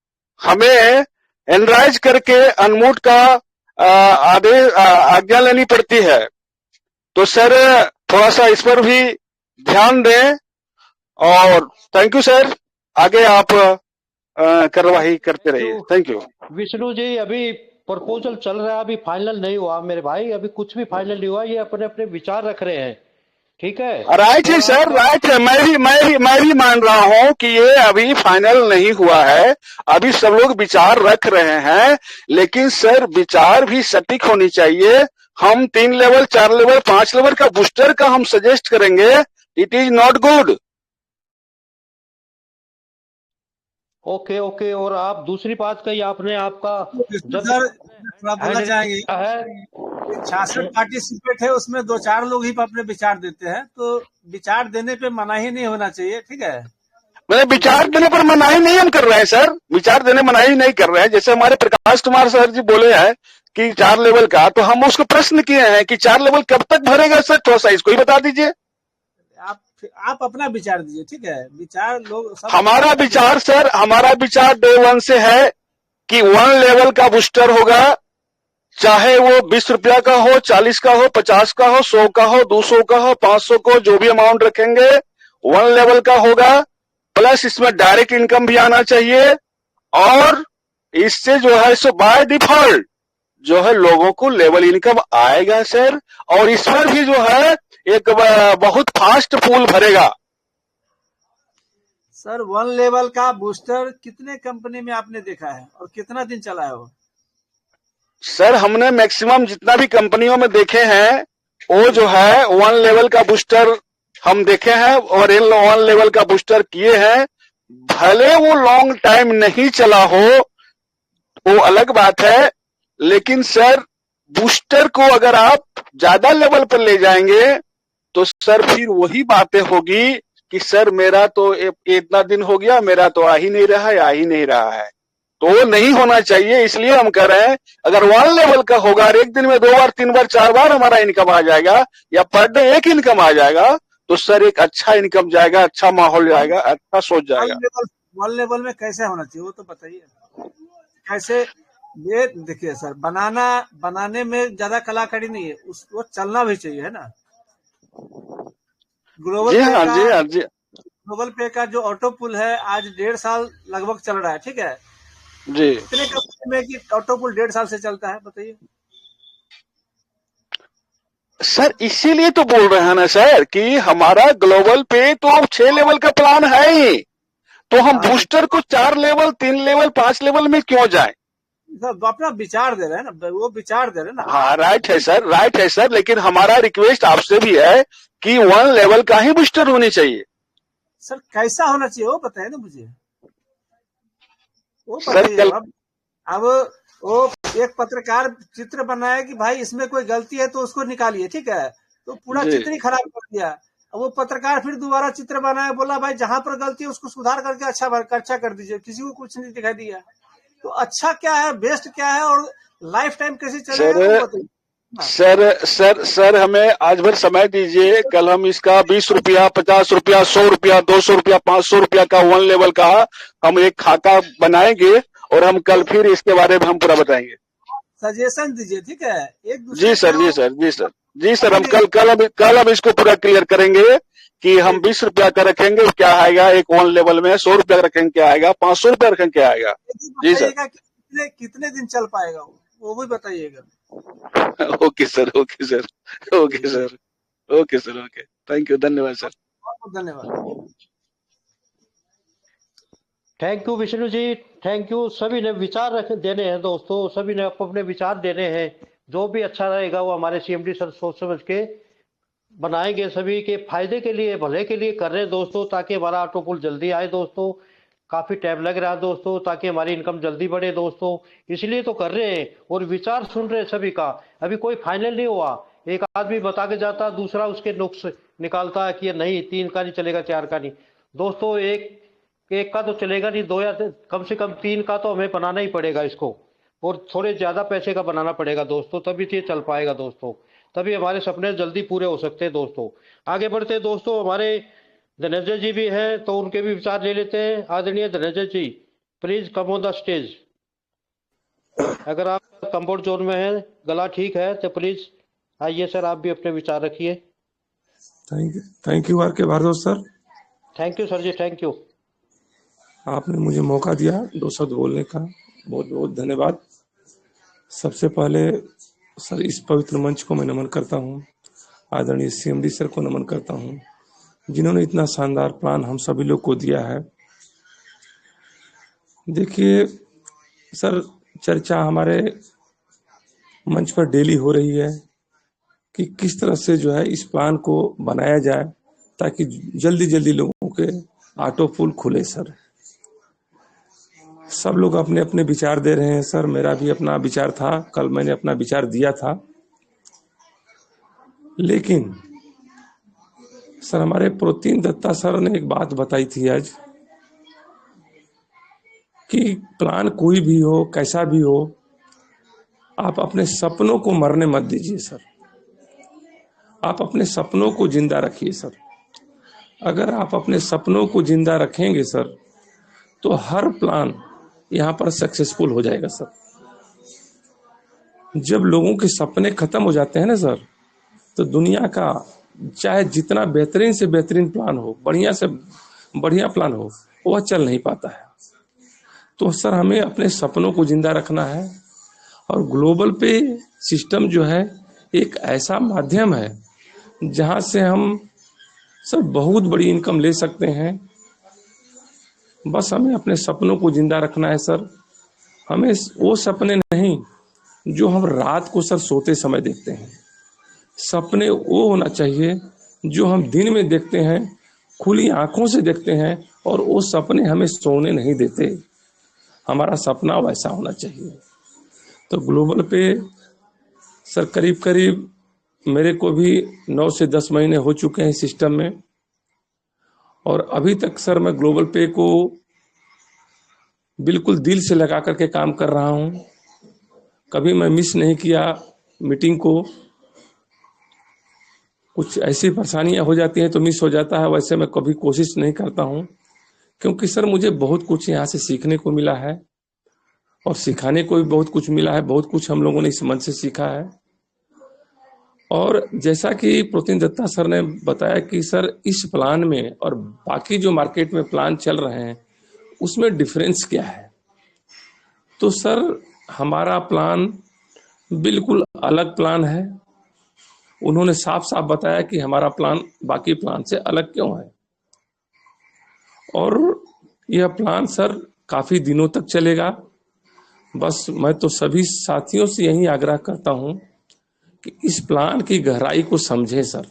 हमें एनराइज करके अनम्यूट का आदेश आज्ञा लेनी पड़ती है। तो सर थोड़ा सा इस पर भी ध्यान दें। और थैंक यू सर, आगे आप कार्यवाही करते रहिए। Thank you. विष्णु जी, अभी प्रपोजल चल रहा है, अभी फाइनल नहीं हुआ मेरे भाई, अभी कुछ भी फाइनल नहीं हुआ, ये अपने अपने विचार रख रहे हैं, ठीक है? राइट है सर, राइट है। मैं भी मान रहा हूं कि ये अभी फाइनल नहीं हुआ है, अभी सब लोग विचार रख रहे हैं, लेकिन सर विचार भी सटीक होनी चाहिए। हम 3 लेवल, 4 लेवल, 5 लेवल का बूस्टर का हम सजेस्ट करेंगे, it is not good. Okay okay. और आप दूसरी बात कही आपने, आपका जब सर थोड़ा बोलना चाहेंगे, है 66 पार्टिसिपेट है, उसमें 2-4 लोग ही अपने विचार देते हैं, तो विचार देने पे मनाही नहीं होना चाहिए, ठीक है? मैंने विचार देने पर मनाही नहीं हम कर रहे हैं सर, विचार देने मनाही नहीं कर रहे हैं। जैसे हमारे प्रकाश कुमार सर जी बोले हैं कि 4 लेवल का, तो हम उसको प्रश्न किए हैं कि 4 लेवल कब तक भरेगा सर, थोड़ा सा इसको ही बता दीजिए। आप अपना विचार दीजिए, ठीक है? विचार लोग सब हमारा विचार सर, हमारा विचार डे 1 से है कि 1 लेवल का बूस्टर होगा, चाहे वो 20 रुपया का हो, 40 का हो, 50 का हो, 100 का हो, 200 का हो, 500 को, जो भी अमाउंट रखेंगे 1 लेवल का होगा। प्लस इसमें डायरेक्ट इनकम भी आना चाहिए, और इससे जो है सो बाय डिफॉल्ट जो है लोगों को लेवल इनकम आएगा सर। और इस पर भी जो है एक बहुत फास्ट फूल भरेगा सर। 1 लेवल का बूस्टर कितने कंपनी में आपने देखा है और कितना दिन चला है वो? सर हमने मैक्सिमम जितना भी कंपनियों में देखे हैं, वो जो है 1 लेवल का बूस्टर हम देखे हैं, और 1 लेवल का बूस्टर किए हैं। भले वो लॉन्ग टाइम नहीं चला हो, वो अलग बात है, लेकिन सर बूस्टर को अगर आप ज्यादा लेवल पर ले जाएंगे तो सर फिर वही बातें होगी कि सर मेरा तो इतना दिन हो गया, मेरा तो आ ही नहीं रहा है, तो वो नहीं होना चाहिए। इसलिए हम कह रहे हैं अगर 1 लेवल का होगा, एक दिन में 2 बार, 3 बार, 4 बार हमारा इनकम आ जाएगा, या पर डे एक इनकम आ जाएगा, तो सर एक अच्छा इनकम जाएगा, अच्छा माहौल जाएगा, अच्छा सोच जाएगा। 1 लेवल में कैसे होना चाहिए वो तो बताइए कैसे? ये देखिए सर, बनाने में ज्यादा कलाकारी नहीं है, उसको चलना भी चाहिए, है ना? जी हाँ जी। ग्लोबल पे का जो ऑटो पुल है आज 1.5 साल लगभग चल रहा है, ठीक है जी। कितने कंपनी में कि ऑटो पुल 1.5 साल से चलता है, बताइए? सर इसीलिए तो बोल रहे हैं ना सर कि हमारा ग्लोबल पे तो 6 लेवल का प्लान है ही, तो हम बूस्टर को 4 लेवल, 3 लेवल, 5 लेवल में क्यों जाएं? अपना विचार दे रहे हैं ना, वो विचार दे रहे हैं ना। हाँ राइट है सर, लेकिन हमारा रिक्वेस्ट आपसे भी है कि 1 लेवल का ही बूस्टर होनी चाहिए। सर कैसा होना चाहिए वो बताइए ना मुझे, वो सर बताइए। अब वो एक पत्रकार चित्र बनाया कि भाई इसमें कोई गलती है तो उसको निकालिए, ठीक है? तो पूरा चित्र ही खराब कर दिया। अब वो पत्रकार फिर दोबारा चित्र बनाया, बोला भाई जहां पर गलती है उसको सुधार करके अच्छा कर दीजिए, किसी को कुछ नहीं दिखाई दिया। तो अच्छा क्या है, बेस्ट क्या है और लाइफ टाइम कैसे चलेगा वो बताइए। सर हमें आज भर समय दीजिए। कल हम इसका 20 रुपया, 50 रुपया, 100 रुपया, 200 रुपया, 500 रुपया का वन लेवल का हम एक खाका बनाएंगे और हम कल फिर इसके बारे में हम पूरा बताएंगे। सजेशन दीजिए, ठीक है। एक दूसरे जी सर हम कल हम इसको पूरा क्लियर करेंगे कि हम 20 रुपया का रखेंगे क्या आएगा एक वन लेवल में, 100 रुपया का रखेंगे क्या आएगा, 500 रुपया रखेंगे क्या आएगा। जी सर। कितने दिन चल पाएगा वो भी बताइएगा। Okay sir. थैंक यू, धन्यवाद सर। धन्यवाद। Thank you Vishnu ji, thank you. सभी ने विचार देने हैं दोस्तों, सभी ने अपने विचार देने हैं। जो भी अच्छा रहेगा वो हमारे सीएमडी सर सोच समझ के बनाएंगे, सभी के फायदे के लिए, भले के लिए कर रहे हैं दोस्तों, ताकि हमारा ऑटो पुल जल्दी आए दोस्तों। काफी टाइम लग रहा है दोस्तों, ताकि हमारी इनकम जल्दी बढ़े दोस्तों, इसलिए तो कर रहे हैं। और विचार सुन रहे हैं सभी का, अभी कोई फाइनल नहीं हुआ। एक आदमी बता के जाता, दूसरा उसके नुक्स निकालता है कि ये नहीं 3 का नहीं चलेगा, 4 का नहीं। दोस्तों एक का तो चलेगा नहीं, 2 या कम से कम 3 का तो हमें बनाना ही पड़ेगा इसको, और थोड़े ज्यादा पैसे का बनाना पड़ेगा दोस्तों, तभी ये चल पाएगा दोस्तों, तभी हमारे सपने जल्दी पूरे हो सकते हैं दोस्तों। आगे बढ़ते हैं दोस्तों, हमारे धनंजय जी भी हैं तो उनके भी विचार ले लेते हैं। आदरणीय Dhananjay ji, please come on the stage. अगर आप कंफर्ट जोन में हैं, गला ठीक है तो प्लीज आइए सर, आप भी अपने विचार रखिए। Thank you R K Bhardwaj sir. Thank you sir ji, thank you. आपने मुझे मौका दिया 2 शब्द बोलने का, बहुत बहुत धन्यवाद। सबसे पहले सर इस पवित्र मंच को मैं नमन करता हूँ, आदरणीय सीएमडी सर को नमन करता हूँ, जिन्होंने इतना शानदार प्लान हम सभी लोग को दिया है। देखिए सर, चर्चा हमारे मंच पर डेली हो रही है कि किस तरह से जो है इस प्लान को बनाया जाए ताकि जल्दी जल्दी लोगों के ऑटो पुल खुले। सर सब लोग अपने अपने विचार दे रहे हैं सर, मेरा भी अपना विचार था, कल मैंने अपना विचार दिया था। लेकिन सर हमारे प्रोटीन दत्ता सर ने एक बात बताई थी आज कि प्लान कोई भी हो, कैसा भी हो, आप अपने सपनों को मरने मत दीजिए सर, आप अपने सपनों को जिंदा रखिए सर। अगर आप अपने सपनों को जिंदा रखेंगे सर तो हर प्लान यहाँ पर सक्सेसफुल हो जाएगा सर। जब लोगों के सपने खत्म हो जाते हैं ना सर, तो दुनिया का चाहे जितना बेहतरीन से बेहतरीन प्लान हो, बढ़िया से बढ़िया प्लान हो, वह चल नहीं पाता है। तो सर हमें अपने सपनों को जिंदा रखना है। और ग्लोबल पे सिस्टम जो है एक ऐसा माध्यम है जहां से हम सर बहुत बड़ी इनकम ले सकते हैं। बस हमें अपने सपनों को जिंदा रखना है सर। हमें वो सपने नहीं जो हम रात को सर सोते समय देखते हैं, सपने वो होना चाहिए जो हम दिन में देखते हैं, खुली आंखों से देखते हैं, और वो सपने हमें सोने नहीं देते। हमारा सपना वैसा होना चाहिए। तो ग्लोबल पे सर करीब करीब मेरे को भी 9 से 10 महीने हो चुके हैं सिस्टम में, और अभी तक सर मैं ग्लोबल पे को बिल्कुल दिल से लगा करके काम कर रहा हूं। कभी मैं मिस नहीं किया मीटिंग को। कुछ ऐसी परेशानियां हो जाती हैं तो मिस हो जाता है, वैसे मैं कभी कोशिश नहीं करता हूं, क्योंकि सर मुझे बहुत कुछ यहाँ से सीखने को मिला है और सिखाने को भी बहुत कुछ मिला है। बहुत कुछ हम लोगों ने इस मंच से सीखा है। और जैसा कि प्रोटीन दत्ता सर ने बताया कि सर इस प्लान में और बाकी जो मार्केट में प्लान चल रहे हैं उसमें डिफरेंस क्या है, तो सर हमारा प्लान बिल्कुल अलग प्लान है। उन्होंने साफ साफ बताया कि हमारा प्लान बाकी प्लान से अलग क्यों है, और यह प्लान सर काफी दिनों तक चलेगा। बस मैं तो सभी साथियों से यही आग्रह करता हूं कि इस प्लान की गहराई को समझें सर।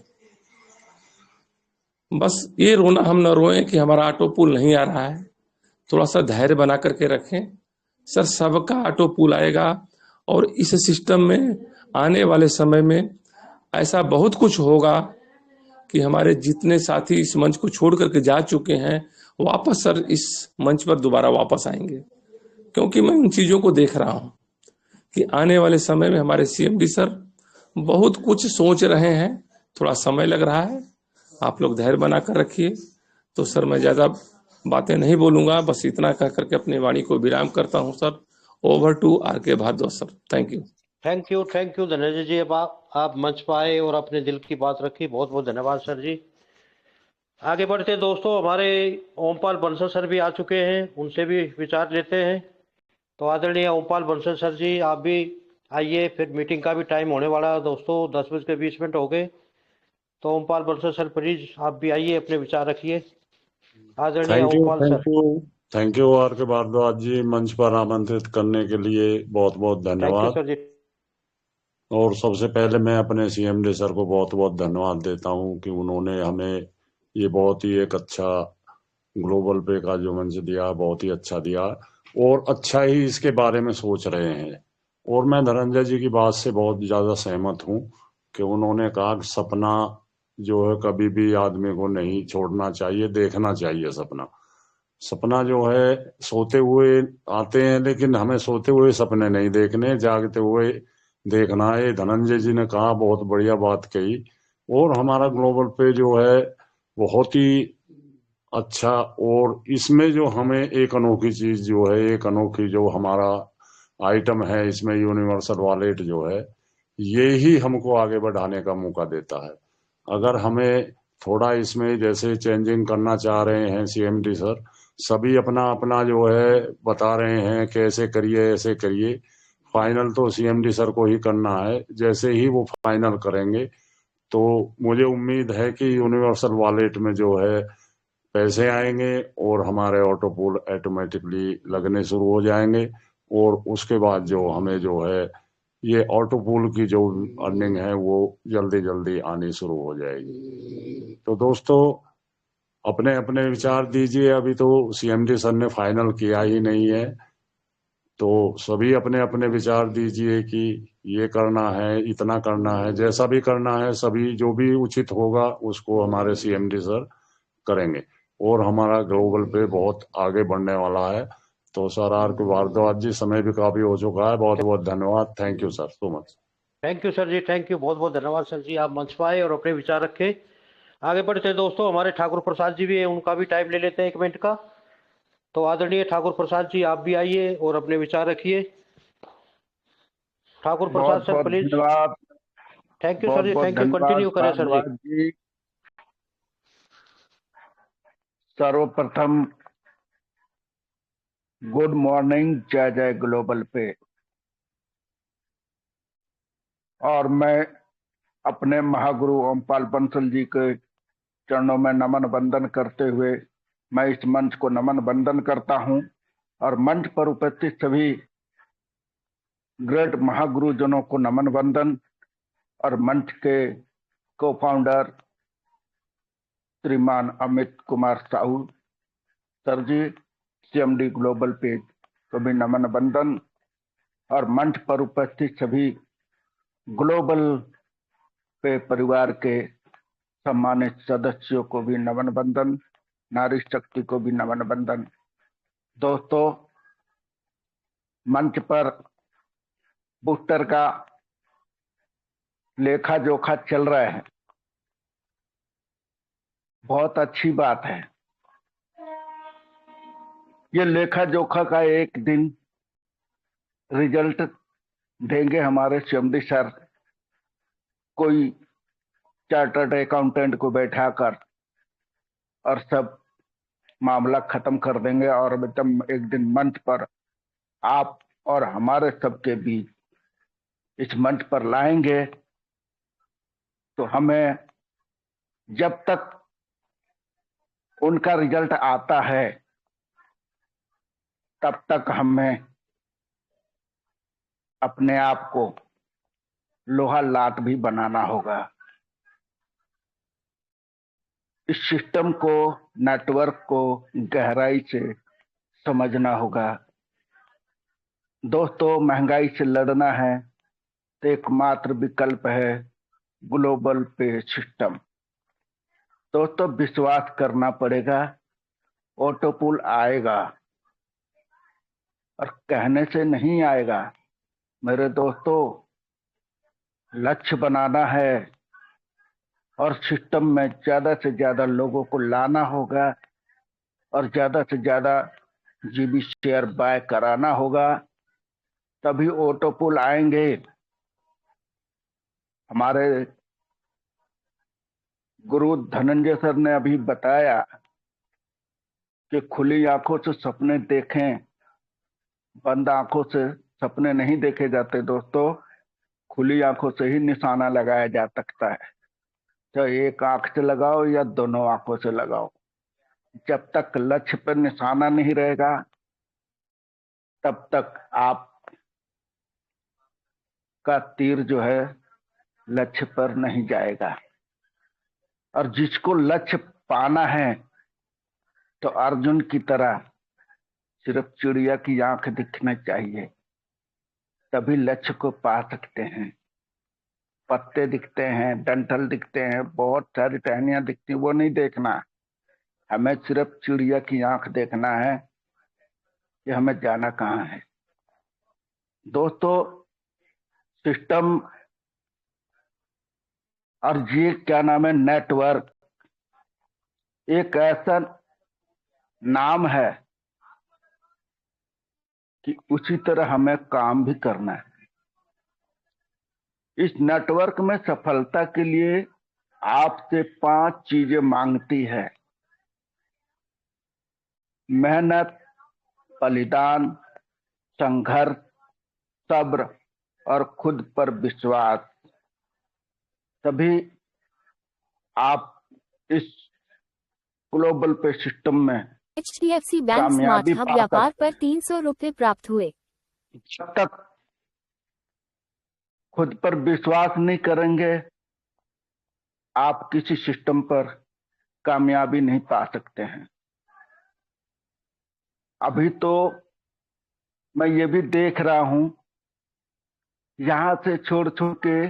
बस ये रोना हम न रोएं कि हमारा ऑटो पुल नहीं आ रहा है, थोड़ा सा धैर्य बना करके रखें सर। सबका ऑटो पुल आएगा, और इस सिस्टम में आने वाले समय में ऐसा बहुत कुछ होगा कि हमारे जितने साथी इस मंच को छोड़ करके जा चुके हैं वापस सर इस मंच पर दोबारा वापस आएंगे। क्योंकि मैं उन चीजों को देख रहा हूं कि आने वाले समय में हमारे सीएमडी सर बहुत कुछ सोच रहे हैं। थोड़ा समय लग रहा है, आप लोग धैर्य बनाकर रखिए। तो सर मैं ज्यादा बातें नहीं बोलूंगा, बस इतना कह करके अपनी वाणी को विराम करता हूं sir. Over to R K. Bhardwaj sir, thank you. Thank you Dhananjay ji. अब आप मंच पर आए और अपने दिल की बात रखी, बहुत बहुत धन्यवाद सर जी। आगे बढ़ते दोस्तों, हमारे ओमपाल बंसल सर भी आ चुके हैं, उनसे भी विचार लेते हैं। तो आदरणीय ओमपाल बंसल सर जी, आप भी आइए, फिर मीटिंग का भी टाइम होने वाला है दोस्तों, 10:20 हो गए। तो ओमपाल बंसल सर प्लीज आप भी आइए, अपने विचार रखिए। आदरणीय Ompal sir. Thank you R K. Bhardwaj ji, मंच पर आमंत्रित करने के लिए बहुत बहुत थैंक यू धन्यवाद। सर जी। और सबसे पहले मैं अपने सीएमडी सर को बहुत बहुत धन्यवाद देता हूं कि उन्होंने हमें ये बहुत ही एक अच्छा ग्लोबल पे का जो मंच दिया, बहुत ही अच्छा दिया और अच्छा ही इसके बारे में सोच रहे हैं। और मैं धनंजय जी की बात से बहुत ज्यादा सहमत हूं कि उन्होंने कहा कि सपना जो है कभी भी आदमी को नहीं छोड़ना चाहिए, देखना चाहिए सपना। सपना जो है सोते हुए आते हैं, लेकिन हमें सोते हुए सपने नहीं देखने, जागते हुए देखना है। धनंजय जी ने कहा, बहुत बढ़िया बात कही। और हमारा ग्लोबल पे जो है बहुत ही अच्छा, और इसमें जो हमें एक अनोखी चीज जो है, एक अनोखी जो हमारा आइटम है इसमें, यूनिवर्सल वॉलेट जो है, ये ही हमको आगे बढ़ाने का मौका देता है। अगर हमें थोड़ा इसमें जैसे चेंजिंग करना चाह रहे हैं सीएमडी सर, सभी अपना अपना जो है बता रहे हैं कि ऐसे करिए ऐसे करिए। फाइनल तो सीएमडी सर को ही करना है, जैसे ही वो फाइनल करेंगे तो मुझे उम्मीद है कि यूनिवर्सल वॉलेट में जो है पैसे आएंगे और हमारे ऑटो पूल ऑटोमेटिकली लगने शुरू हो जाएंगे। और उसके बाद जो हमें जो है ये ऑटो पूल की जो अर्निंग है वो जल्दी जल्दी आनी शुरू हो जाएगी। तो दोस्तों अपने अपने विचार दीजिए, अभी तो सीएमडी सर ने फाइनल किया ही नहीं है, तो सभी अपने अपने विचार दीजिए कि ये करना है, इतना करना है, जैसा भी करना है, सभी जो भी उचित होगा उसको हमारे सीएमडी सर करेंगे और हमारा ग्लोबल पे बहुत आगे बढ़ने वाला है। तो सर आर.के. भारद्वाज जी, समय भी काफी हो चुका है, बहुत बहुत धन्यवाद। Thank you sir so much. Thank you sir ji, thank you, बहुत बहुत धन्यवाद सर जी। आप मंच पर आए और अपने विचार रखे। आगे बढ़ते हैं दोस्तों, हमारे ठाकुर प्रसाद जी भी है, उनका भी टाइम ले लेते हैं 1 मिनट का। तो आदरणीय ठाकुर प्रसाद जी, आप भी आइए और अपने विचार रखिए। ठाकुर प्रसाद बहुत सर बहुत प्लीज। धन्यवाद। थैंक यू बहुत सर जी, बहुत थैंक यू, धन्यवाद कंटिन्यू करें सर जी। भारद्वाज जी। सर्वप्रथम गुड मॉर्निंग, जय जय ग्लोबल पे। और मैं अपने महागुरु ओमपाल बंसल जी के चरणों में नमन वंदन करते हुए मैं इस मंच को नमन वंदन करता हूं और मंच पर उपस्थित सभी ग्रेट महागुरुजनों को नमन वंदन। और मंच के को फाउंडर श्रीमान अमित कुमार साहू सर जी, सीएमडी ग्लोबल पेज को भी नमन वंदन। और मंच पर उपस्थित सभी ग्लोबल पे परिवार के सम्मानित सदस्यों को भी नमन वंदन, नारी शक्ति को भी नमन वंदन। दोस्तों, मंच पर बूस्टर का लेखा जोखा चल रहा है, बहुत अच्छी बात है। ये लेखा जोखा का एक दिन रिजल्ट देंगे हमारे सीएमडी सर, कोई चार्टर्ड अकाउंटेंट को बैठाकर, और सब मामला खत्म कर देंगे और एकदम एक दिन मंच पर आप और हमारे सबके बीच इस मंच पर लाएंगे। तो हमें जब तक उनका रिजल्ट आता है तब तक हमें अपने आप को लोहा लाट भी बनाना होगा। इस सिस्टम को, नेटवर्क को गहराई से समझना होगा। दोस्तों, महंगाई से लड़ना है तो एकमात्र विकल्प है ग्लोबल पे सिस्टम। दोस्तों, विश्वास करना पड़ेगा, ऑटो पूल आएगा। और कहने से नहीं आएगा मेरे दोस्तों। लक्ष्य बनाना है और सिस्टम में ज्यादा से ज्यादा लोगों को लाना होगा और ज्यादा से ज्यादा जीबी शेयर बाय कराना होगा, तभी ऑटो पुल आएंगे। हमारे गुरु धनंजय सर ने अभी बताया कि खुली आंखों से सपने देखें, बंद आंखों से सपने नहीं देखे जाते दोस्तों। खुली आंखों से ही निशाना लगाया जा सकता है, चाहे एक आंख से लगाओ या दोनों आंखों से लगाओ। जब तक लक्ष्य पर निशाना नहीं रहेगा तब तक आप का तीर जो है लक्ष्य पर नहीं जाएगा। और जिसको लक्ष्य पाना है तो अर्जुन की तरह सिर्फ चिड़िया की आंख दिखना चाहिए, तभी लक्ष्य को पा सकते हैं। पत्ते दिखते हैं, डंठल दिखते हैं, बहुत सारी टहनियां दिखती हैं, वो नहीं देखना। हमें सिर्फ चिड़िया की आंख देखना है कि हमें जाना कहाँ है। दोस्तों, सिस्टम और ये क्या नाम है, नेटवर्क, एक ऐसा नाम है कि उसी तरह हमें काम भी करना है। इस नेटवर्क में सफलता के लिए आपसे 5 चीजें मांगती है: मेहनत, बलिदान, संघर्ष, सब्र और खुद पर विश्वास। तभी आप इस ग्लोबल पे सिस्टम में HDFC बैंक स्मार्ट कामयाबी हब पा व्यापार सकते पर 300 रुपए प्राप्त हुए। जब तक खुद पर विश्वास नहीं करेंगे आप किसी सिस्टम पर कामयाबी नहीं पा सकते हैं। अभी तो मैं ये भी देख रहा हूं, यहां से छोड़ छोड़ के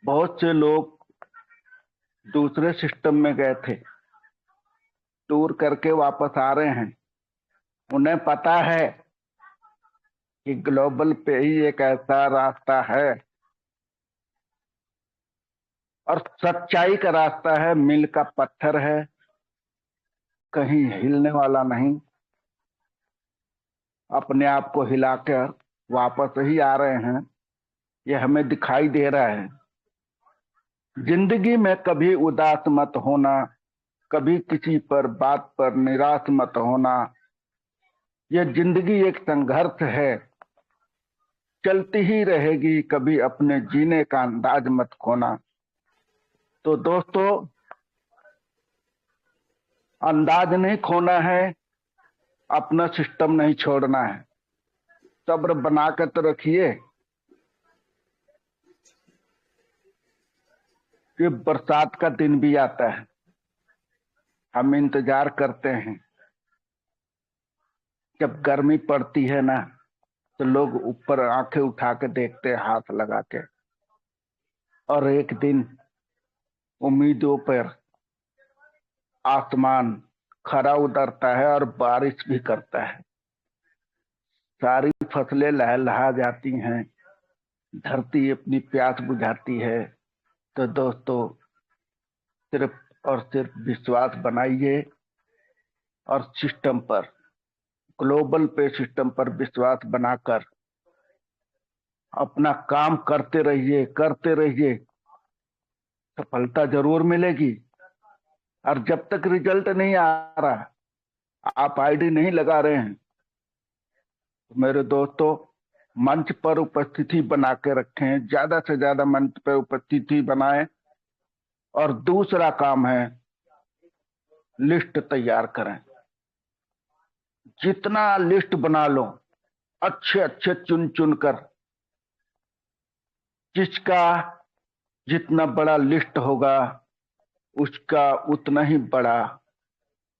बहुत से लोग दूसरे सिस्टम में गए थे, टूर करके वापस आ रहे हैं। उन्हें पता है कि ग्लोबल पे ही एक ऐसा रास्ता है और सच्चाई का रास्ता है, मील का पत्थर है, कहीं हिलने वाला नहीं। अपने आप को हिलाकर वापस ही आ रहे हैं, ये हमें दिखाई दे रहा है। जिंदगी में कभी उदास मत होना, कभी किसी पर बात पर निराश मत होना। यह जिंदगी एक संघर्ष है, चलती ही रहेगी, कभी अपने जीने का अंदाज मत खोना। तो दोस्तों, अंदाज नहीं खोना है, अपना सिस्टम नहीं छोड़ना है, सब्र बनाकर तो रखिए कि बरसात का दिन भी आता है। हम इंतजार करते हैं, जब गर्मी पड़ती है ना तो लोग ऊपर आंखें उठा के देखते हैं, हाथ लगा के, और एक दिन उम्मीदों पर आसमान खरा उतरता है और बारिश भी करता है। सारी फसलें लहलहा जाती हैं, धरती अपनी प्यास बुझाती है। तो दोस्तों, सिर्फ और सिर्फ विश्वास बनाइए और सिस्टम पर, ग्लोबल पे सिस्टम पर विश्वास बनाकर अपना काम करते रहिए, सफलता जरूर मिलेगी। और जब तक रिजल्ट नहीं आ रहा, आप आईडी नहीं लगा रहे हैं, तो मेरे दोस्तों, मंच पर उपस्थिति बना के रखें, ज्यादा से ज्यादा मंच पर उपस्थिति बनाएं। और दूसरा काम है लिस्ट तैयार करें। जितना लिस्ट बना लो, अच्छे अच्छे चुन चुन कर, जिसका जितना बड़ा लिस्ट होगा उसका उतना ही बड़ा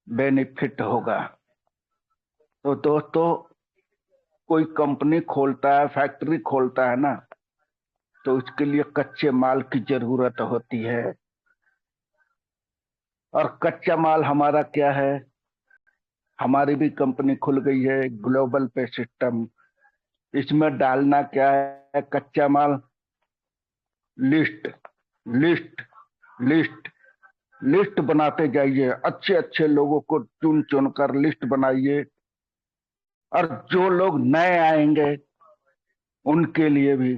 बेनिफिट होगा। तो दोस्तों, कोई कंपनी खोलता है, फैक्ट्री खोलता है ना, तो उसके लिए कच्चे माल की जरूरत होती है। और कच्चा माल हमारा क्या है? हमारी भी कंपनी खुल गई है, ग्लोबल पे सिस्टम। इसमें डालना क्या है, कच्चा माल, लिस्ट लिस्ट लिस्ट लिस्ट बनाते जाइए, अच्छे अच्छे लोगों को चुन चुन कर लिस्ट बनाइए, और जो लोग नए आएंगे उनके लिए भी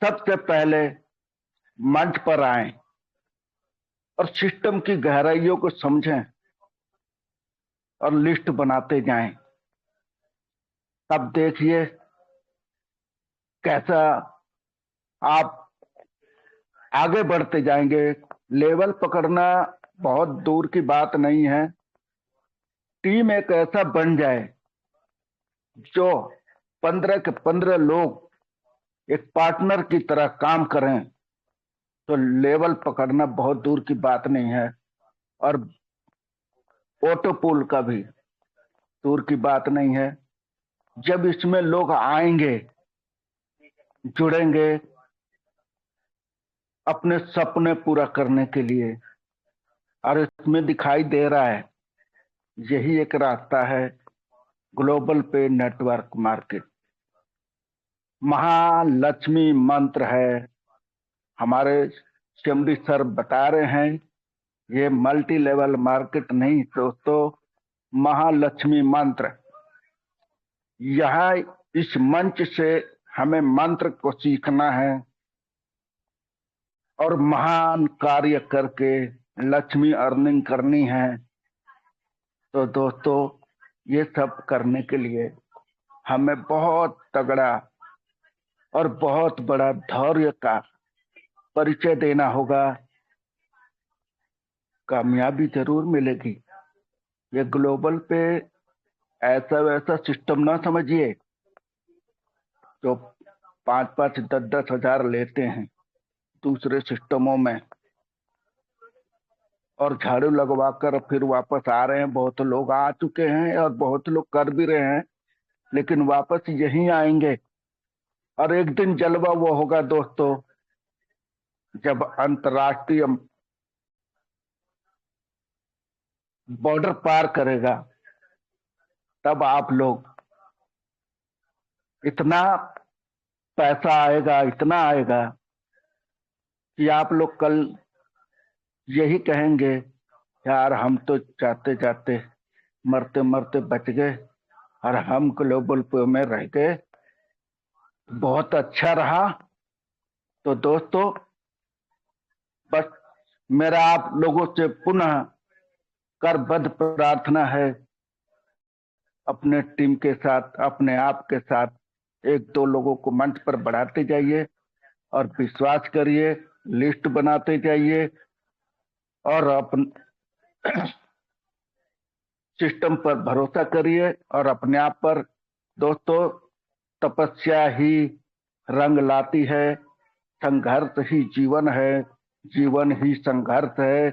सबसे पहले मंच पर आए और सिस्टम की गहराइयों को समझें और लिस्ट बनाते जाएं। तब देखिए कैसा आप आगे बढ़ते जाएंगे। लेवल पकड़ना बहुत दूर की बात नहीं है। टीम एक ऐसा बन जाए जो 15 के 15 लोग एक पार्टनर की तरह काम करें, तो लेवल पकड़ना बहुत दूर की बात नहीं है। और ऑटो पूल का भी दूर की बात नहीं है। जब इसमें लोग आएंगे, जुड़ेंगे अपने सपने पूरा करने के लिए, और इसमें दिखाई दे रहा है यही एक रास्ता है, ग्लोबल पे नेटवर्क मार्केट। महालक्ष्मी मंत्र है, हमारे सीएमडी सर बता रहे हैं, ये मल्टी लेवल मार्केट नहीं दोस्तों, महालक्ष्मी मंत्र। यहाँ इस मंच से हमें मंत्र को सीखना है और महान कार्य करके लक्ष्मी अर्निंग करनी है। तो दोस्तों ये सब करने के लिए हमें बहुत तगड़ा और बहुत बड़ा धैर्य का परिचय देना होगा। कामयाबी जरूर मिलेगी। ये ग्लोबल पे ऐसा वैसा सिस्टम ना समझिए जो 5-5, 10-10 हजार लेते हैं दूसरे सिस्टमों में और झाड़ू लगवा कर फिर वापस आ रहे हैं। बहुत लोग आ चुके हैं और बहुत लोग कर भी रहे हैं, लेकिन वापस यहीं आएंगे। और एक दिन जलवा वो होगा दोस्तों जब अंतर्राष्ट्रीय बॉर्डर पार करेगा, तब आप लोग इतना पैसा आएगा, इतना आएगा कि आप लोग कल यही कहेंगे, यार हम तो जाते जाते मरते मरते बच गए और हम ग्लोबल पे में रह गए, बहुत अच्छा रहा। तो दोस्तों बस मेरा आप लोगों से पुनः करबद्ध प्रार्थना है, अपने टीम के साथ, अपने आप के साथ 1-2 लोगों को मंच पर बढ़ाते जाइए और विश्वास करिए, लिस्ट बनाते जाइए और अपन सिस्टम पर भरोसा करिए और अपने आप पर। दोस्तों तपस्या ही रंग लाती है, संघर्ष ही जीवन है, जीवन ही संघर्ष है।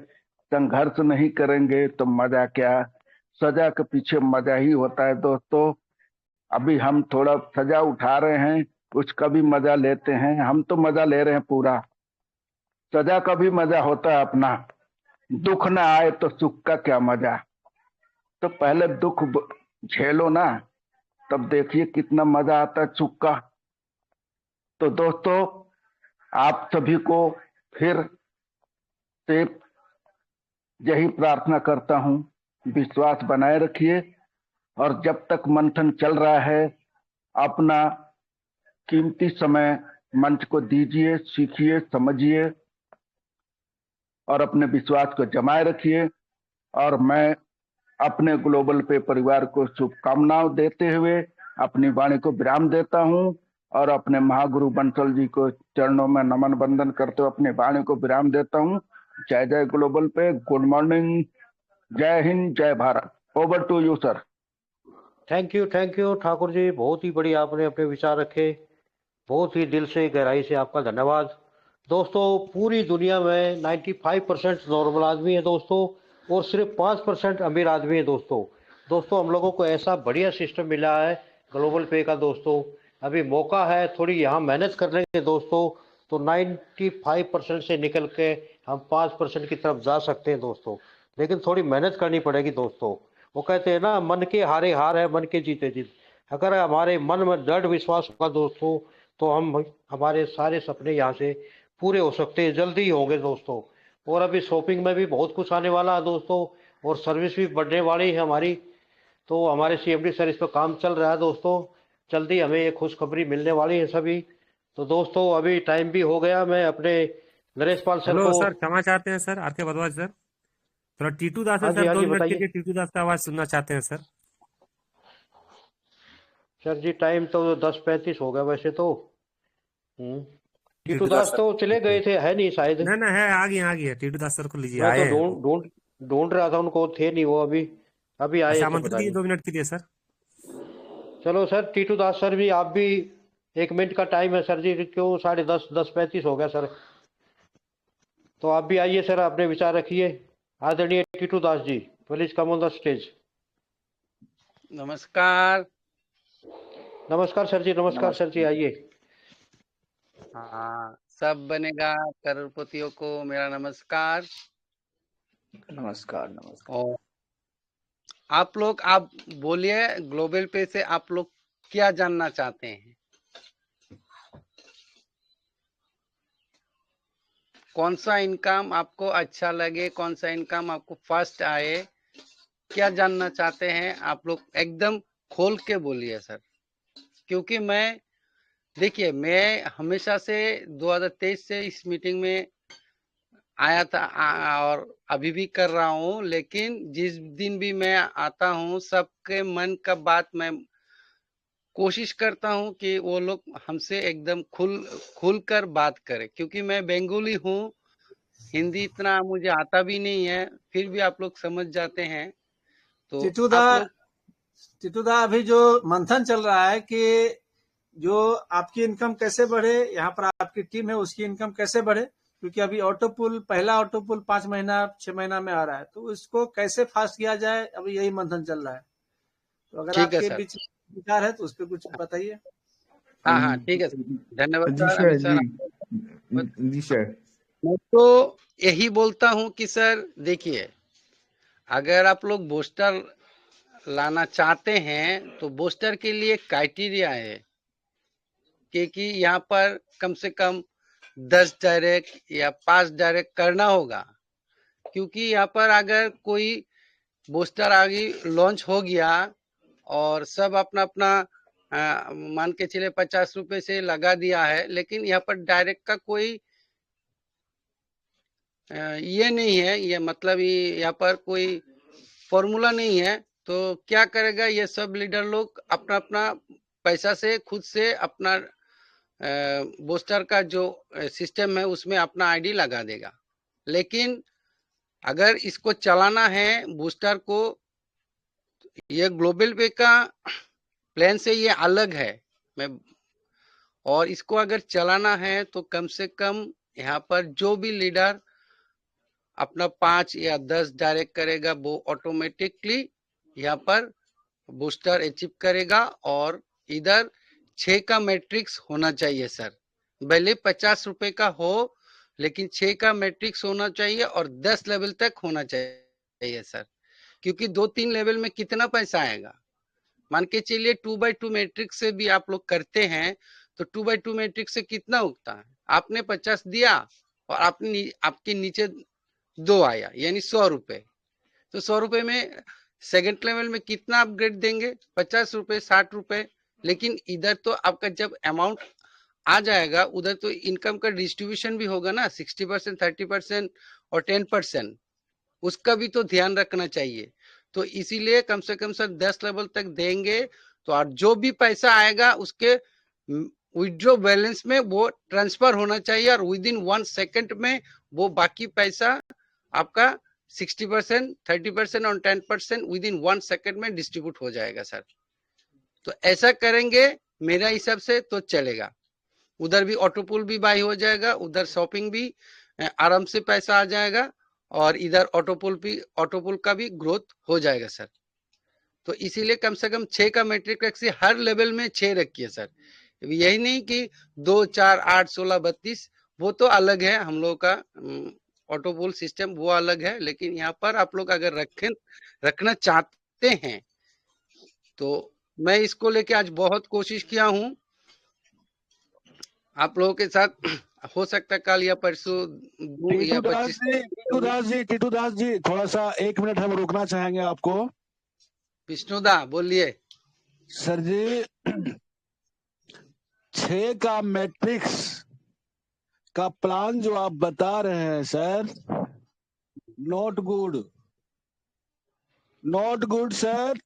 संघर्ष नहीं करेंगे तो मजा क्या, सजा के पीछे मजा ही होता है दोस्तों। अभी हम थोड़ा सजा उठा रहे हैं, उसका भी मजा लेते हैं। हम तो मजा ले रहे हैं पूरा, सजा का भी मजा होता है अपना। दुख ना आए तो सुख का क्या मजा। तो पहले दुख झेलो ना, तब देखिए कितना मजा आता है सुख का। तो दोस्तों आप सभी को फिर से यही प्रार्थना करता हूं, विश्वास बनाए रखिए और जब तक मंथन चल रहा है अपना कीमती समय मंच को दीजिए, सीखिए, समझिए और अपने विश्वास को जमाए रखिए। और मैं अपने ग्लोबल पे परिवार को शुभकामनाएं देते हुए अपनी वाणी को विराम देता हूं और अपने महागुरु बंसल जी को चरणों में नमन वंदन करते हुए अपने वाणी को विराम देता हूं। जय जय ग्लोबल पे, गुड मॉर्निंग, जय हिंद, जय Bharat. Over to you sir. Thank you Thakur ji, बहुत ही बढ़िया आपने अपने विचार रखे, बहुत ही दिल से गहराई से आपका धन्यवाद। दोस्तों पूरी दुनिया में 95% नॉर्मल आदमी है दोस्तों, और सिर्फ 5% अमीर आदमी है दोस्तों हम लोगों को ऐसा बढ़िया सिस्टम मिला है ग्लोबल पे का दोस्तों। अभी मौका है, थोड़ी यहाँ मेहनत कर लेंगे दोस्तों तो 95% से निकल के हम 5% की तरफ जा सकते हैं दोस्तों, लेकिन थोड़ी मेहनत करनी पड़ेगी दोस्तों। वो कहते हैं ना, मन के हारे हार है, मन के जीते जीत। अगर हमारे मन में दृढ़ विश्वास होगा दोस्तों, तो हम हमारे सारे सपने यहाँ से पूरे हो सकते हैं, जल्दी ही होंगे दोस्तों। और अभी शॉपिंग में भी बहुत कुछ आने वाला है दोस्तों, और सर्विस भी बढ़ने वाली है हमारी। तो हमारे CMD सर इस पर काम चल रहा है दोस्तों, जल्दी हमें ये खुशखबरी मिलने वाली है सभी। तो दोस्तों अभी टाइम भी हो गया, मैं अपने नरेश पाल सर हेलो को। सर, क्षमा चाहते हैं sir, R K Bhardwaj sir. थोड़ा टीटू दास है हाँ जी, सर, हाँ 2 जी, मिनट के बताइए लिए टीटू दास का आवाज सुनना चाहते हैं सर। सर जी। टाइम तो 10:35 हो गया वैसे तो। टीटू टीटू दास दास सर तो को चले लीजिए। गए थे, है नहीं शायद। ना ना है, आ गए टीटू दास सर को लीजिए, मैं आए तो हैं वो। ढूंढ रहा था उनको, थे नहीं वो अभी। अभी आए अच्छा, थे आमंत्रित पता कीजिए नहीं। 2 मिनट के लिए सर। चलो सर, टीटू दास सर भी, आप भी 1 मिनट का टाइम है सर जी। क्यों 10:30, 10:35 हो गया सर। तो आप भी आइए सर, अपने विचार रखिए। आदरणीय Titu Das ji, please come on the stage. नमस्कार। नमस्कार सर जी, नमस्कार सर जी, आइए। हाँ, सब बनेगा करोड़पतियों को मेरा नमस्कार। नमस्कार नमस्कार। और आप बोलिए, ग्लोबल पे से आप लोग क्या जानना चाहते हैं? कौन सा इनकम आपको अच्छा लगे, कौन सा इनकम आपको फर्स्ट आए, क्या जानना चाहते हैं आप लोग? एकदम खोल के बोलिए सर, क्योंकि देखिए मैं हमेशा से 2023 से इस मीटिंग में आया था और अभी भी कर रहा हूँ, लेकिन जिस दिन भी मैं आता हूँ सबके मन का बात मैं कोशिश करता हूँ कि वो लोग हमसे एकदम खुल कर बात करें, क्योंकि मैं बंगाली हूँ, हिंदी इतना मुझे आता भी नहीं है, फिर भी आप लोग समझ जाते हैं। तो आप लोग टीटूदा अभी जो मंथन चल रहा है कि जो आपकी इनकम कैसे बढ़े, यहाँ पर आपकी टीम है उसकी इनकम कैसे बढ़े, क्योंकि अभी पहला ऑटो पुल 5 महीना 6 महीना में आ रहा है, तो इसको कैसे फास्ट किया जाए, अभी यही मंथन चल रहा है। तो अगर ठीक है आपके सर। बीच विचार है तो उस पर कुछ बताइए। हाँ ठीक है सर, धन्यवाद जी सर। सर, अमित सर, जी सर। मैं तो यही बोलता हूँ कि सर देखिए, अगर आप लोग बूस्टर लाना चाहते हैं तो बूस्टर के लिए क्राइटेरिया है कि यहाँ पर कम से कम 10 डायरेक्ट या 5 डायरेक्ट करना होगा, क्योंकि यहाँ पर अगर कोई बूस्टर आगे लॉन्च हो गया और सब अपना अपना मान के चले 50 रुपए से लगा दिया है, लेकिन यहाँ पर डायरेक्ट का कोई ये नहीं है, ये मतलब यहाँ पर कोई फॉर्मूला नहीं है। तो क्या करेगा ये सब लीडर लोग, अपना अपना पैसा से खुद से अपना बूस्टर का जो सिस्टम है उसमें अपना आईडी लगा देगा। लेकिन अगर इसको चलाना है बूस्टर को, ये ग्लोबल पे का प्लान से ये अलग है। और इसको अगर चलाना है तो कम से कम यहाँ पर जो भी लीडर अपना 5 या 10 डायरेक्ट करेगा वो ऑटोमेटिकली यहाँ पर बूस्टर अचीव करेगा। और इधर 6 का मैट्रिक्स होना चाहिए सर, भले 50 रुपए का हो, लेकिन 6 का मैट्रिक्स होना चाहिए और 10 लेवल तक होना चाहिए सर, क्योंकि 2-3 लेवल में कितना पैसा आएगा। मान के चलिए 2x2 मैट्रिक्स से भी आप लोग करते हैं तो 2x2 मैट्रिक्स से कितना उगता है, आपने 50 दिया और आपके नीचे 2 आया, यानी 100 रुपए। तो 100 रुपए में सेकंड लेवल में कितना अपग्रेड देंगे, 50 रुपए 60 रुपए। लेकिन इधर तो आपका जब अमाउंट आ जाएगा उधर तो इनकम का डिस्ट्रीब्यूशन भी होगा ना, 60%, 30% और 10%, उसका भी तो ध्यान रखना चाहिए। तो इसीलिए कम से कम सर 10 लेवल तक देंगे, तो और जो भी पैसा आएगा उसके विथड्रॉ बैलेंस में वो ट्रांसफर होना चाहिए और विद इन 1 सेकंड में वो बाकी पैसा आपका 60%, 30% और 10% विद इन 1 सेकंड में डिस्ट्रीब्यूट हो जाएगा सर। तो ऐसा करेंगे मेरा हिसाब से तो चलेगा। उधर भी ऑटो पुल भी बाई हो जाएगा, उधर शॉपिंग भी आराम से पैसा आ जाएगा और इधर ऑटो पुल का भी ग्रोथ हो जाएगा सर। तो इसीलिए कम से कम 6 का मैट्रिक रखिए, हर लेवल में 6 रखिए सर। यही नहीं कि 2, 4, 8, 16, 32, वो तो अलग है हम लोग का ऑटो पुल सिस्टम, वो अलग है। लेकिन यहाँ पर आप लोग अगर रखना चाहते चाहते हैं, तो मैं इसको लेके आज बहुत कोशिश किया हूं आप लोगों के साथ। हो सकता है कल या परसों दूं या 25 टीटू दास जी थोड़ा सा 1 मिनट हम रोकना चाहेंगे आपको। विष्णुदा बोलिए। सर जी 6 का मैट्रिक्स का प्लान जो आप बता रहे हैं सर, नॉट गुड सर।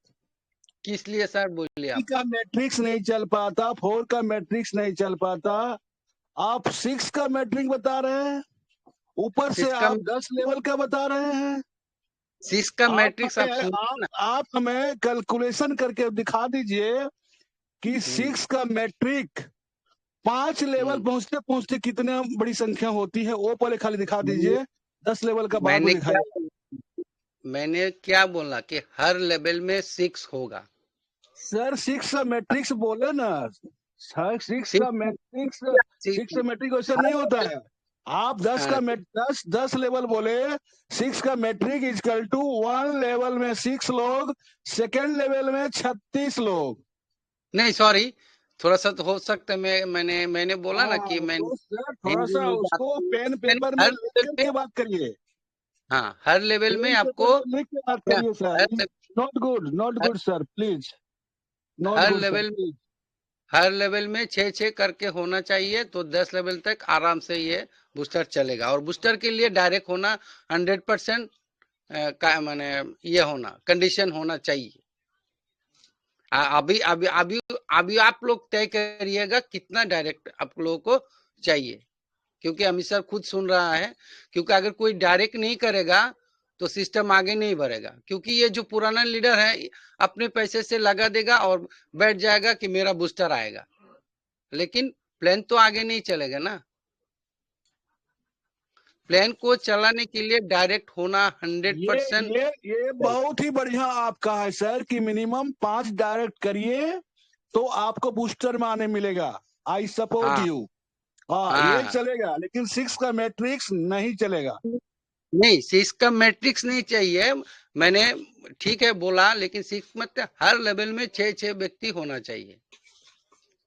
किस लिए सर बोलिए आप? 3 का मैट्रिक्स नहीं चल पाता, 4 का मैट्रिक्स नहीं चल पाता, आप 6 का मैट्रिक बता रहे हैं, ऊपर से आप 10 लेवल का बता रहे हैं। 6 का मैट्रिक्स आप हमें कैलकुलेशन करके दिखा दीजिए कि 6 का मैट्रिक 5 लेवल पहुंचते पहुंचते कितने बड़ी संख्या होती है, वो पहले खाली दिखा दीजिए। 10 लेवल का बाद में दिखाइए। मैंने क्या बोला कि हर लेवल में 6 होगा सर। 6 का मैट्रिक्स बोले ना सर, 6 का मैट्रिक्स वैसे नहीं होता है। आप 10 लेवल बोले, 6 का मैट्रिक इजकल टू 1 लेवल में 6 लोग, सेकेंड लेवल में 36 लोग। नहीं सॉरी, थोड़ा सा तो हो सकता है मैंने बोला ना कि मैं थोड़ा सा उसको पेन पेपर में लिख के बात करिए। हाँ, हर लेवल में आपको लिख के बात करिए sir. Not good sir, please. Her level में 6 करके होना चाहिए, तो 10 लेवल तक आराम से ये बूस्टर चलेगा। और बूस्टर के लिए डायरेक्ट होना 100% का माने ये होना कंडीशन होना चाहिए। अभी अभी अभी अभी आप लोग तय करिएगा कितना डायरेक्ट आप लोगों को चाहिए, क्योंकि अमित सर खुद सुन रहा है। क्योंकि अगर कोई डायरेक्ट नहीं करेगा तो सिस्टम आगे नहीं बढ़ेगा, क्योंकि ये जो पुराना लीडर है अपने पैसे से लगा देगा और बैठ जाएगा कि मेरा बूस्टर आएगा, लेकिन प्लान तो आगे नहीं चलेगा ना। प्लान को चलाने के लिए डायरेक्ट होना 100%। ये बहुत ही बढ़िया आपका है सर कि मिनिमम 5 डायरेक्ट करिए तो आपको बूस्टर में आने मिलेगा। I support you. ये चलेगा, लेकिन 6 का मैट्रिक्स नहीं चलेगा। नहीं, 6 का मैट्रिक्स नहीं चाहिए, मैंने ठीक है बोला, लेकिन 6 मतलब हर लेवल में 6 व्यक्ति होना चाहिए,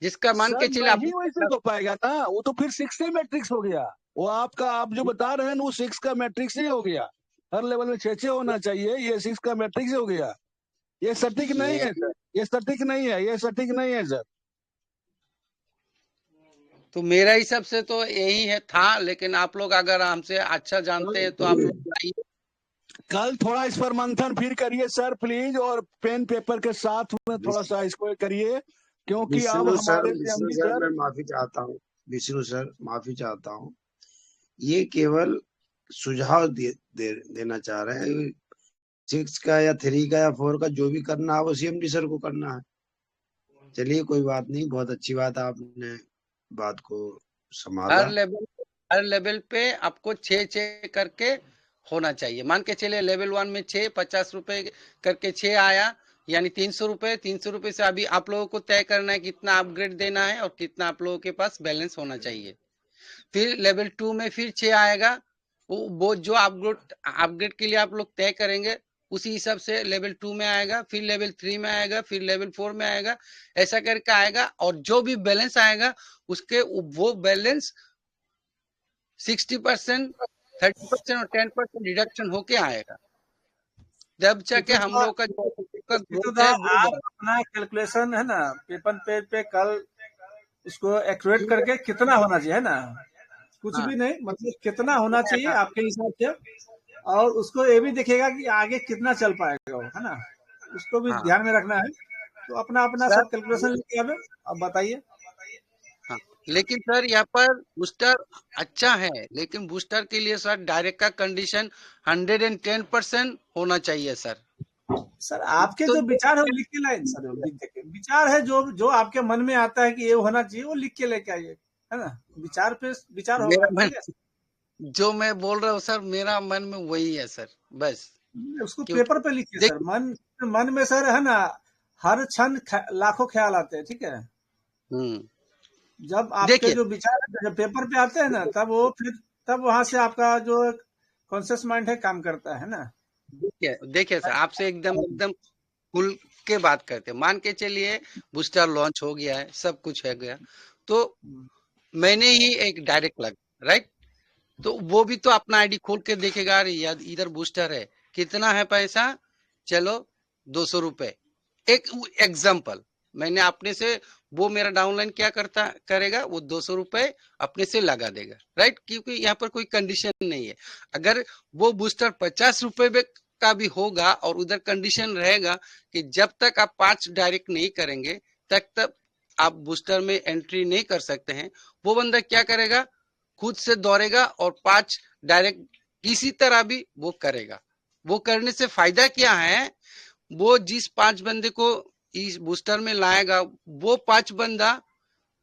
जिसका मान के चले। नहीं वैसे हो पाएगा ना, वो तो फिर 6 से मैट्रिक्स हो गया। वो आप जो बता रहे हैं वो 6 का मैट्रिक्स ही हो गया। हर लेवल में 6 होना चाहिए, ये 6 का मैट्रिक्स हो गया। ये सटीक नहीं है सर, ये सटीक नहीं है सर। तो मेरा हिसाब से तो यही है था, लेकिन आप लोग अगर हमसे अच्छा जानते हैं तो आप लोग बताइए। कल थोड़ा इस पर मंथन फिर करिए सर प्लीज, और पेन पेपर के साथ में थोड़ा सा इसको करिए, क्योंकि अब हमारे सर मैं माफी चाहता हूँ, विष्णु सर माफी चाहता हूँ। ये केवल सुझाव देना चाह रहे हैं। 6 का या 3 का या 4 का जो भी करना है वो सीएमडी सर को करना है। चलिए कोई बात नहीं, बहुत अच्छी बात आपने बात को संभाला। हर लेवल पे आपको 6 करके होना चाहिए। मान के चले लेवल 1 में 6, 50 रुपए करके 6 आया, यानी 300 रुपए। 300 रुपए से अभी आप लोगों को तय करना है कितना अपग्रेड देना है और कितना आप लोगों के पास बैलेंस होना चाहिए। फिर लेवल 2 में फिर 6 आएगा, वो जो अपग्रेड के लिए आप लोग तय करेंगे उसी हिसाब से लेवल 2 में आएगा, फिर लेवल 3 में आएगा, फिर लेवल 4 में आएगा, ऐसा करके आएगा। और जो भी बैलेंस आएगा उसके वो बैलेंस 60%, 30% और 10% रिडक्शन होके आएगा, जब जाके हम लोग का ग्रोथ है आप अपना कैलकुलेशन है ना पेपर पे कल उसको एक्यूरेट करके कितना होना चाहिए है ना, कुछ भी नहीं, मतलब कितना होना चाहिए आपके हिसाब से, और उसको ये भी देखेगा कि आगे कितना चल पाएगा वो, है ना, उसको भी ध्यान में रखना है। तो अपना सब कैलकुलेशन लेके आवे। अब बताइए। लेकिन सर यहाँ पर बूस्टर अच्छा है, लेकिन बूस्टर के लिए सर डायरेक्ट का कंडीशन 110% होना चाहिए सर। सर आपके जो विचार है वो लिख के लाए सर, विचार है जो आपके मन में आता है कि ये होना चाहिए वो लिख के लेके आइए, है ना। विचार पे विचार होगा। जो मैं बोल रहा हूँ सर, मेरा मन में वही है सर, बस उसको पेपर पे लिखिए सर। मन में सर है ना हर क्षण लाखों ख्याल आते हैं, ठीक है। जब आपके जो विचार जब पेपर पे आते हैं ना, तब वहां से आपका जो कॉन्शियस माइंड है काम करता है ना। देखिए सर, आपसे एकदम खुल के बात करते हैं। मान के चलिए बूस्टर लॉन्च हो गया है, सब कुछ हो गया, तो मैंने ही एक डायरेक्ट लगा, राइट, तो वो भी तो अपना आईडी खोल के देखेगा, अरे यार इधर बूस्टर है, कितना है पैसा, चलो 200 रुपए, एक एग्जाम्पल मैंने अपने से, वो मेरा डाउनलाइन क्या करेगा, वो 200 रुपए अपने से लगा देगा, राइट, क्योंकि यहाँ पर कोई कंडीशन नहीं है। अगर वो बूस्टर 50 रुपए का भी होगा और उधर कंडीशन रहेगा कि जब तक आप 5 डायरेक्ट नहीं करेंगे तक आप बूस्टर में एंट्री नहीं कर सकते हैं, वो बंदा क्या करेगा, खुद से दौड़ेगा और 5 डायरेक्ट किसी तरह भी वो करेगा। वो करने से फायदा क्या है, वो जिस 5 बंदे को इस बूस्टर में लाएगा, वो 5 बंदा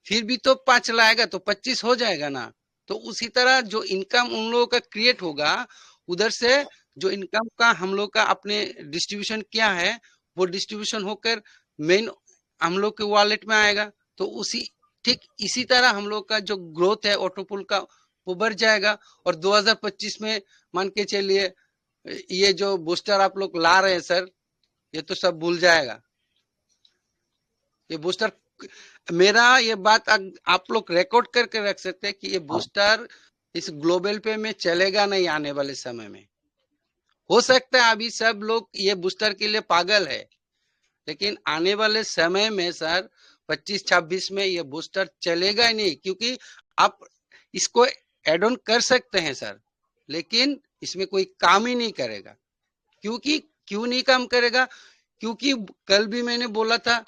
फिर भी तो 5 लाएगा तो 25 हो जाएगा ना। तो उसी तरह जो इनकम उन लोगों का क्रिएट होगा, उधर से जो इनकम का हम लोग का अपने डिस्ट्रीब्यूशन क्या है, वो डिस्ट्रीब्यूशन होकर मेन हम लोग के वॉलेट में आएगा। तो उसी ठीक इसी तरह हम लोग का जो ग्रोथ है ऑटोपुल का, वो बढ़ जाएगा। और 2025 में मान के चलिए ये जो बूस्टर आप लोग ला रहे हैं सर, ये तो सब भूल जाएगा। ये बूस्टर, मेरा ये बात आप लोग रिकॉर्ड करके रख सकते हैं कि ये बूस्टर इस ग्लोबल पे में चलेगा नहीं आने वाले समय में। हो सकता है अभी सब लोग ये बूस्टर के लिए पागल है, लेकिन आने वाले समय में सर 25-26 में ये बूस्टर चलेगा ही नहीं, क्योंकि आप इसको एड ऑन कर सकते हैं सर, लेकिन इसमें कोई काम ही नहीं करेगा। क्योंकि क्यों नहीं काम करेगा, क्योंकि कल भी मैंने बोला था,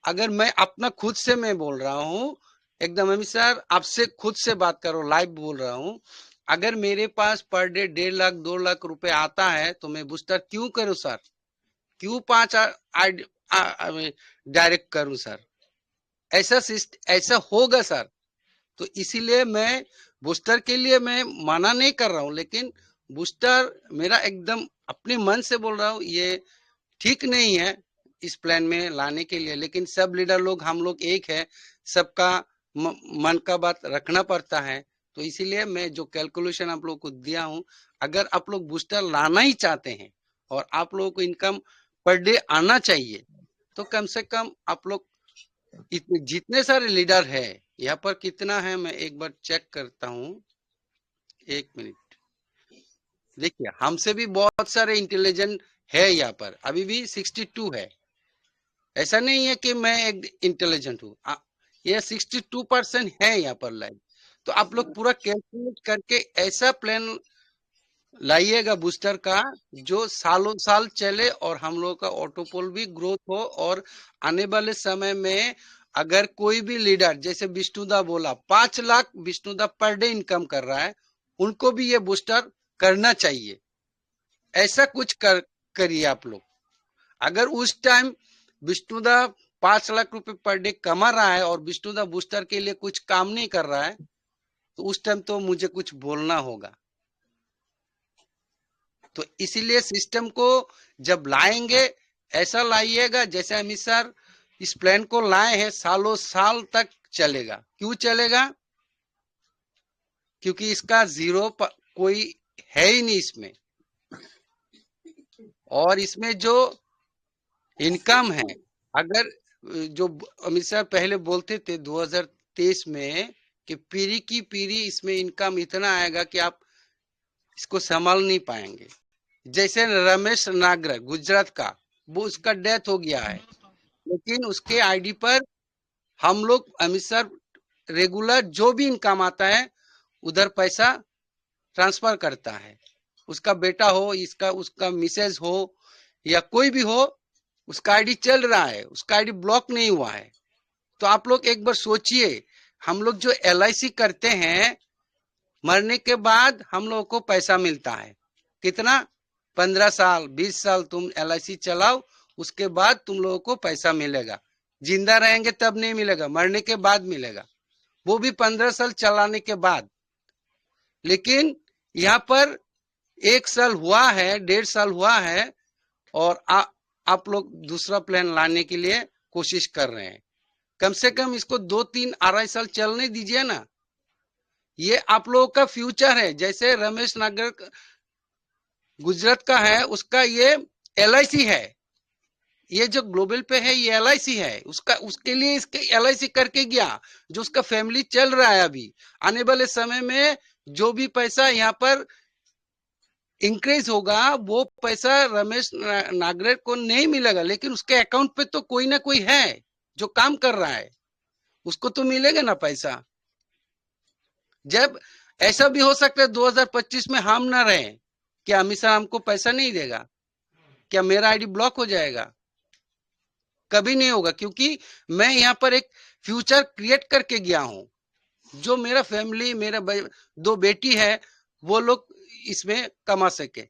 अगर मैं अपना खुद से मैं बोल रहा हूँ एकदम, अमित सर आपसे खुद से बात करो, लाइव बोल रहा हूँ, अगर मेरे पास पर डे 1.5 लाख 2 लाख रुपए आता है तो मैं बूस्टर क्यों करूं सर, क्यों 5 डायरेक्ट करूं सर, ऐसा होगा सर। तो इसीलिए मैं बूस्टर के लिए मैं मना नहीं कर रहा हूं, लेकिन बूस्टर मेरा एकदम अपने मन से बोल रहा हूं, ये ठीक नहीं है इस प्लान में लाने के लिए। लेकिन सब लीडर लोग हम लोग एक है, सबका मन का बात रखना पड़ता है। तो इसीलिए मैं जो कैलकुलेशन आप लोग को दिया हूं, अगर आप लोग बूस्टर लाना ही चाहते हैं और आप लोगों को इनकम पर डे आना चाहिए, तो कम से कम आप लोग इतने जितने सारे लीडर है यहाँ पर, कितना है मैं एक बार चेक करता हूँ, 1 मिनट। देखिए हमसे भी बहुत सारे इंटेलिजेंट है यहाँ पर, अभी भी 62 है, ऐसा नहीं है कि मैं एक इंटेलिजेंट हूँ, ये 62% है यहाँ पर लाइव। तो आप लोग पूरा कैलकुलेट करके ऐसा प्लान लाइएगा बूस्टर का जो सालों साल चले और हम लोग का ऑटोपोल भी ग्रोथ हो। और आने वाले समय में अगर कोई भी लीडर, जैसे विष्णुदा बोला 5 लाख विष्णुदा पर डे इनकम कर रहा है, उनको भी ये बूस्टर करना चाहिए। ऐसा कुछ करिए आप लोग। अगर उस टाइम विष्णुदा 5 लाख रुपए पर डे कमा रहा है और विष्णुदा बूस्टर के लिए कुछ काम नहीं कर रहा है, तो उस टाइम तो मुझे कुछ बोलना होगा। तो इसीलिए सिस्टम को जब लाएंगे ऐसा लाइएगा जैसे अमित सर इस प्लान को लाए हैं, सालों साल तक चलेगा। क्यों चलेगा, क्योंकि इसका जीरो कोई है ही नहीं इसमें। और इसमें जो इनकम है, अगर जो अमित सर पहले बोलते थे 2023 में कि पीढ़ी की पीढ़ी इसमें इनकम इतना आएगा कि आप इसको संभाल नहीं पाएंगे। जैसे रमेश नागर गुजरात का, वो उसका डेथ हो गया है, लेकिन उसके आईडी पर हम लोग अमित सर रेगुलर जो भी इनकम आता है उधर पैसा ट्रांसफर करता है। उसका बेटा हो, इसका उसका मिसेज हो या कोई भी हो, उसका आईडी चल रहा है, उसका आईडी ब्लॉक नहीं हुआ है। तो आप लोग एक बार सोचिए, हम लोग जो LIC करते हैं, मरने के बाद हम लोगों को पैसा मिलता है कितना, 15 साल 20 साल तुम LIC चलाओ, उसके बाद तुम लोगों को पैसा मिलेगा। जिंदा रहेंगे तब नहीं मिलेगा, मरने के बाद मिलेगा, वो भी 15 साल चलाने के बाद। लेकिन यहाँ पर 1 साल हुआ है, 1.5 साल हुआ है, और आप लोग दूसरा प्लान लाने के लिए कोशिश कर रहे हैं। कम से कम इसको 2-3 2.5 साल चलने दीजिए ना। ये आप लोगों का फ्यूचर है। जैसे रमेश नागर गुजरात का है, उसका ये LIC है, ये जो ग्लोबल पे है ये LIC है, उसका उसके लिए इसके LIC करके गया, जो उसका फैमिली चल रहा है। अभी आने वाले समय में जो भी पैसा यहाँ पर इंक्रीज होगा वो पैसा रमेश नागरेकर को नहीं मिलेगा, लेकिन उसके अकाउंट पे तो कोई ना कोई है जो काम कर रहा है, उसको तो मिलेगा ना पैसा। जब ऐसा भी हो सकता है 2025 में हम ना रहे, क्या अमित शाह हमको पैसा नहीं देगा? क्या मेरा आईडी ब्लॉक हो जाएगा? कभी नहीं होगा, क्योंकि मैं यहाँ पर एक फ्यूचर क्रिएट करके गया हूँ। जो मेरा फैमिली, मेरा 2 बेटी है, वो लोग इसमें कमा सके।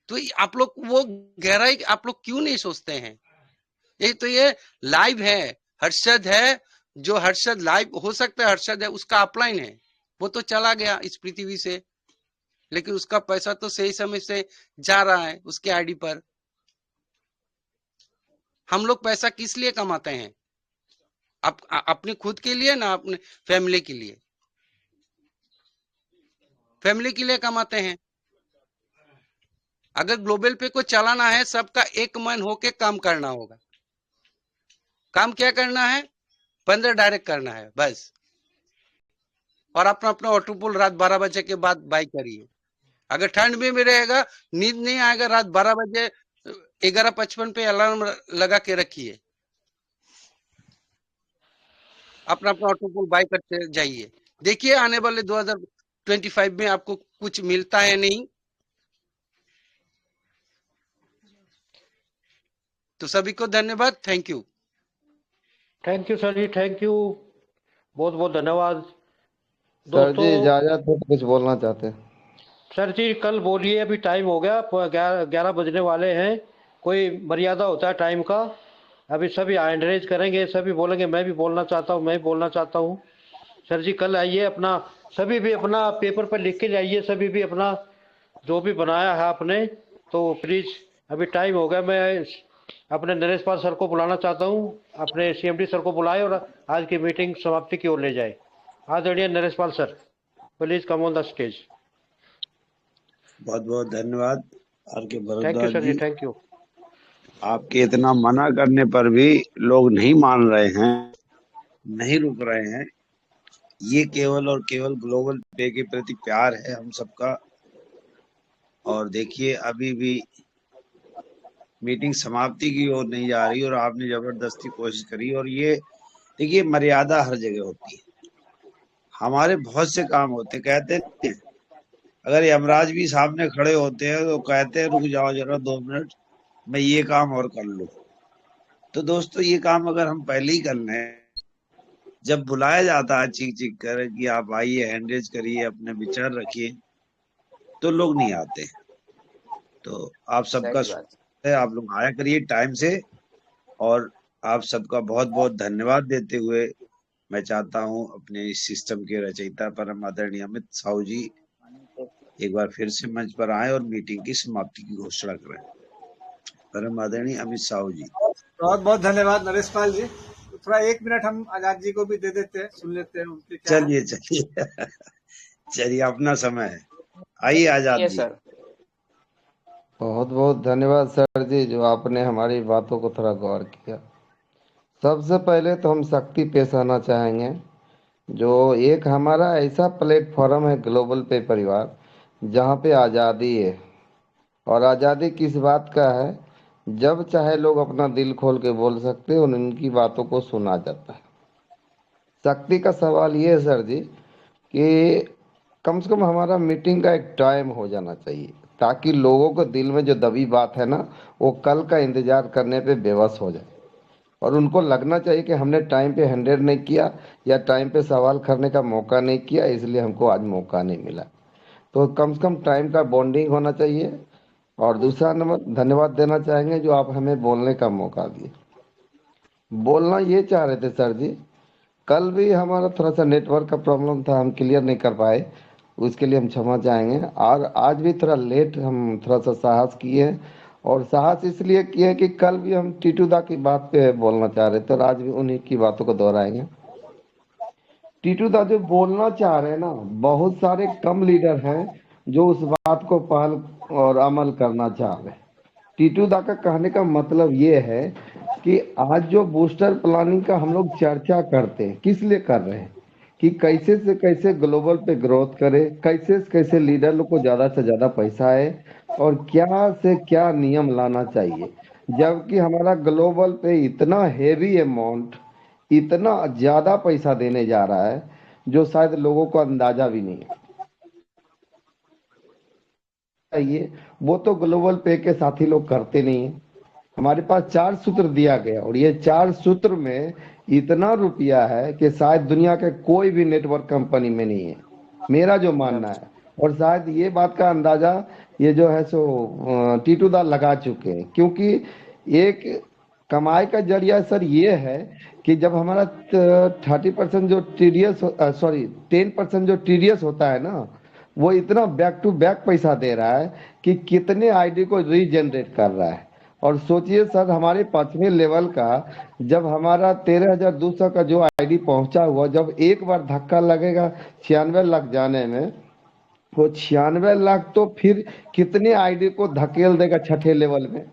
तो आप लोग वो गहराई आप लोग क्यों नहीं सोचते हैं? ये लाइव है, हर्षद है, जो हर्षद लाइव हो सकता है, हर्षद है उसका अपलाइन है, वो तो चला गया इस पृथ्वी से, लेकिन उसका पैसा तो सही समय से जा रहा है उसके आईडी पर। हम लोग पैसा किस लिए कमाते हैं? अपने खुद के लिए ना अपने फैमिली के लिए? फैमिली के लिए कमाते हैं। अगर ग्लोबल पे को चलाना है, सबका एक मन होके काम करना होगा। काम क्या करना है? 15 डायरेक्ट करना है बस, और अपना अपना ऑटोपुल रात 12 बजे के बाद बाई करिए। अगर ठंड में रहेगा, नींद नहीं आएगा, रात 12 बजे 11:55 पे अलार्म लगा के रखिए, अपना अपना ऑटोपुल बाई करते जाइए। देखिए आने वाले 2025 में आपको कुछ मिलता है नहीं। तो सभी को धन्यवाद, thank you. Thank you sir ji, thank you, बहुत बहुत धन्यवाद। सर जी इजाजत हो तो कुछ बोलना चाहते हैं। सर जी कल बोलिए, अभी टाइम हो गया, 11 बजने वाले हैं। कोई मर्यादा होता है टाइम का। अभी सभी हैंड रेज करेंगे, सभी बोलेंगे मैं भी बोलना चाहता हूँ, मैं भी बोलना चाहता हूँ। सर जी कल आइए, अपना सभी भी अपना पेपर पर लिख के जाइए, सभी भी अपना जो भी बनाया है आपने, तो प्लीज अभी टाइम हो गया। मैं अपने नरेश पाल सर को बुलाना चाहता हूँ, अपने CMD सर को बुलाए और आज की मीटिंग समाप्ति की ओर ले जाए। आदरणीय Naresh Pal sir, please come on the stage. बहुत बहुत धन्यवाद RK thank you Bhardwaj sir जी, जी। Thank you. आपके इतना मना करने पर भी लोग नहीं मान रहे हैं, नहीं रुक रहे हैं। ये केवल और केवल ग्लोबल पे के प्रति प्यार है हम सबका। और देखिए अभी भी मीटिंग समाप्ति की ओर नहीं जा रही और आपने जबरदस्ती कोशिश करी। और ये देखिए मर्यादा हर जगह होती है। हमारे बहुत से काम होते, कहते हैं अगर यमराज भी सामने खड़े होते हैं तो कहते हैं रुक जाओ जरा 2 मिनट, मैं ये काम और कर लूं। तो दोस्तों ये काम अगर हम पहले ही कर लें, जब बुलाया जाता है चीख चीख कर कि आप आइए, हैंडरेज करिए, अपने विचार रखिए, तो लोग नहीं आते। तो आप सबका है, आप लोग आया करिए टाइम से। और आप सबका बहुत बहुत धन्यवाद देते हुए मैं चाहता हूं अपने इस सिस्टम के रचयिता परम आदरणीय अमित साहू जी एक बार फिर से मंच पर आए और मीटिंग की समाप्ति की घोषणा करें। परम आदरणीय अमित साहू जी। बहुत बहुत धन्यवाद नरेश पाल जी। तो थोड़ा 1 मिनट हम आजाद जी को भी दे देते हैं, सुन लेते हैं उनके क्या चलिए चलिए चलिए, अपना समय है, आइए आजाद जी। बहुत बहुत धन्यवाद सर जी, जो आपने हमारी बातों को थोड़ा गौर किया। सबसे पहले तो हम शक्ति पेश आना चाहेंगे, जो एक हमारा ऐसा प्लेटफॉर्म है ग्लोबल पे परिवार, जहाँ पे आज़ादी है। और आज़ादी किस बात का है? जब चाहे लोग अपना दिल खोल के बोल सकते हैं और उनकी बातों को सुना जाता है। शक्ति का सवाल ये है सर जी कि कम से कम हमारा मीटिंग का एक टाइम हो जाना चाहिए, ताकि लोगों को दिल में जो दबी बात है ना, वो कल का इंतजार करने पे बेबस हो जाए और उनको लगना चाहिए कि हमने टाइम पे हैंडल नहीं किया या टाइम पे सवाल करने का मौका नहीं किया, इसलिए हमको आज मौका नहीं मिला। तो कम से कम टाइम का बॉन्डिंग होना चाहिए। और दूसरा नंबर धन्यवाद देना चाहेंगे जो आप हमें बोलने का मौका दिए। बोलना ये चाह रहे थे सर जी, कल भी हमारा थोड़ा सा नेटवर्क का प्रॉब्लम था, हम क्लियर नहीं कर पाए, उसके लिए हम क्षमा चाहेंगे। और आज भी थोड़ा लेट हम थोड़ा सा साहस किए हैं, और साहस इसलिए किए कि कल भी हम टीटू दा की बात पे बोलना चाह रहे थे और आज भी उन्हीं की बातों को दोहराएंगे। टीटू दा जो बोलना चाह रहे हैं ना, बहुत सारे कम लीडर हैं जो उस बात को पहल और अमल करना चाह रहे हैं। टीटू दा का कहने का मतलब ये है कि आज जो बूस्टर प्लानिंग का हम लोग चर्चा करते हैं, किस लिए कर रहे हैं कि कैसे से कैसे ग्लोबल पे ग्रोथ करे, कैसे से कैसे लीडर लोग को ज्यादा से ज्यादा पैसा आए और क्या से क्या नियम लाना चाहिए। जबकि हमारा ग्लोबल पे इतना हेवी अमाउंट, इतना ज्यादा पैसा देने जा रहा है जो शायद लोगों को अंदाजा भी नहीं है। वो तो ग्लोबल पे के साथी लोग करते नहीं है। हमारे पास 4 सूत्र दिया गया और ये 4 सूत्र में इतना रुपया है कि शायद दुनिया के कोई भी नेटवर्क कंपनी में नहीं है, मेरा जो मानना है। और शायद ये बात का अंदाजा ये जो है सो टीटू दा लगा चुके हैं, क्योंकि एक कमाई का जरिया सर ये है कि जब हमारा 30% जो टीडीएस 10% जो टीडीएस होता है ना, वो इतना बैक टू बैक पैसा दे रहा है कि कितने आईडी को रीजनरेट कर रहा है। और सोचिए सर, हमारे 5वें लेवल का जब हमारा 13,200 का जो आईडी पहुंचा हुआ, जब एक बार धक्का लगेगा 96 लाख जाने में, वो 96 लाख तो फिर कितने आईडी को धकेल देगा छठे लेवल में।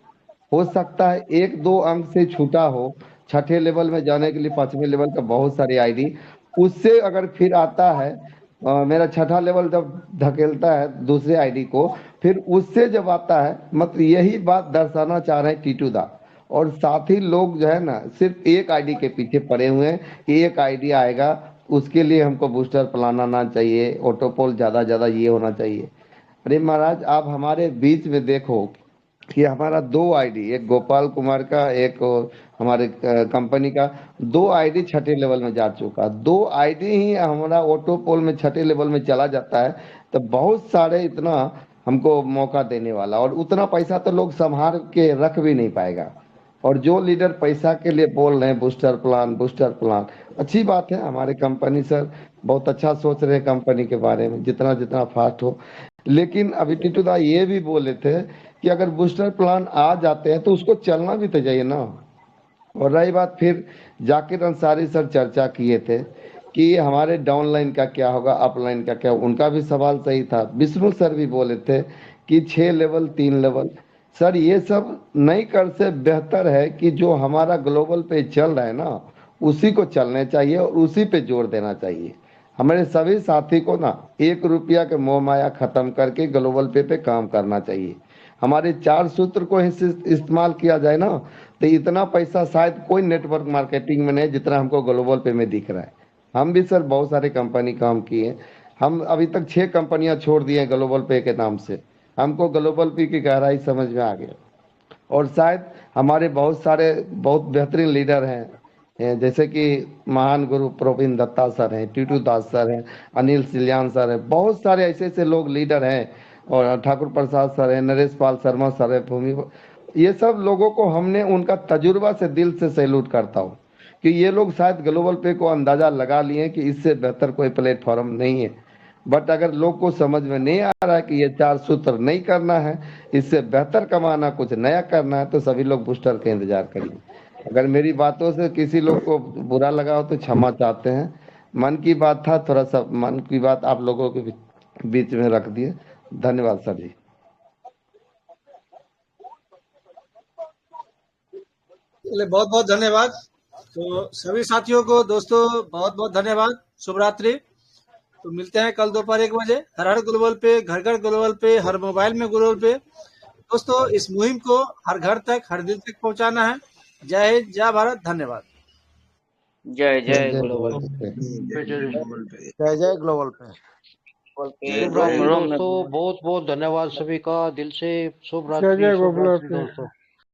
हो सकता है 1-2 अंक से छूटा हो छठे लेवल में जाने के लिए 5वें लेवल का बहुत सारी आईडी, उससे अगर फिर आता है मेरा छठा लेवल जब धकेलता है दूसरे आईडी को, फिर उससे जब आता है, मतलब यही बात दर्शाना चाह रहे हैं टीटू दा। और साथी लोग जो है ना सिर्फ एक आईडी के पीछे पड़े हुए हैं कि एक आईडी आएगा उसके लिए हमको बूस्टर प्लान आना चाहिए, ऑटोपोल ज्यादा ये होना चाहिए। अरे महाराज, आप हमारे बीच में देखो कि हमारा 2 आईडी, एक गोपाल कुमार का, एक हमारे कंपनी का, 2 आईडी छठे लेवल में जा चुका। 2 आईडी ही हमारा ऑटो पोल में छठे लेवल में चला जाता है तो बहुत सारे इतना हमको मौका देने वाला, और उतना पैसा तो लोग संभाल के रख भी नहीं पाएगा। और जो लीडर पैसा के लिए बोल रहे हैं बूस्टर प्लान, अच्छी बात है। हमारे कंपनी सर बहुत अच्छा सोच रहे हैं कंपनी के बारे में, जितना फास्ट हो। लेकिन अभी टीटू दा ये भी बोले थे कि अगर बूस्टर प्लान आ जाते हैं तो उसको चलना भी तो चाहिए ना। और रही बात, फिर जाकिर अंसारी सर चर्चा किए थे कि हमारे डाउनलाइन का क्या होगा, अपलाइन का क्या, उनका भी सवाल सही था। विष्णु सर भी बोले थे कि 6 लेवल 3 लेवल। सर ये सब नहीं कर से बेहतर है कि जो हमारा ग्लोबल पे चल रहा है ना उसी को चलने चाहिए और उसी पे जोर देना चाहिए। हमारे सभी साथी को ना 1 रुपया के मोह माया खत्म करके ग्लोबल पे काम करना चाहिए। हमारे 4 सूत्र को इस्तेमाल किया जाए ना तो इतना पैसा शायद कोई नेटवर्क मार्केटिंग में नहीं जितना हमको ग्लोबल पे में दिख रहा है। हम भी सर बहुत सारे कंपनी काम किए, हम अभी तक 6 कंपनियां छोड़ दिए ग्लोबल पे के नाम से। हमको ग्लोबल पे की गहराई समझ में आ गया। और शायद हमारे बहुत सारे बहुत बेहतरीन लीडर हैं, जैसे कि महान गुरु प्रोविन दत्ता सर हैं, टीटू दास सर हैं, अनिल सिल्यान सर हैं, बहुत सारे ऐसे लोग लीडर हैं। और ठाकुर प्रसाद सर है, नरेश पाल शर्मा सर है, भूमि, ये सब लोगों को हमने उनका तजुर्बा से दिल से सैल्यूट करता हूँ कि ये लोग शायद ग्लोबल पे को अंदाजा लगा लिए कि इससे बेहतर कोई प्लेटफॉर्म नहीं है। बट अगर लोग को समझ में नहीं आ रहा है कि ये 4 सूत्र नहीं करना है, इससे बेहतर कमाना, कुछ नया करना है, तो सभी लोग बूस्टर का इंतजार करिए। अगर मेरी बातों से किसी लोग को बुरा लगा हो तो क्षमा चाहते हैं। मन की बात था, थोड़ा सा मन की बात आप लोगों के बीच में रख दिए। धन्यवाद सर जी। चलिए, बहुत बहुत धन्यवाद। तो सभी साथियों को, दोस्तों, बहुत बहुत धन्यवाद। शुभ रात्रि। तो मिलते हैं कल दोपहर 1 बजे हर हर ग्लोबल पे, घर घर ग्लोबल पे, हर मोबाइल में ग्लोबल पे। दोस्तों, इस मुहिम को हर घर तक, हर दिल तक पहुंचाना है। जय हिंद, जय भारत, धन्यवाद। जय जय ग्लोबल जय ग्लोबल पे। शुभ रात्रि दोस्तों, बहुत बहुत धन्यवाद सभी का दिल से। शुभ रात्रि, शुभ रात्रि दोस्तों।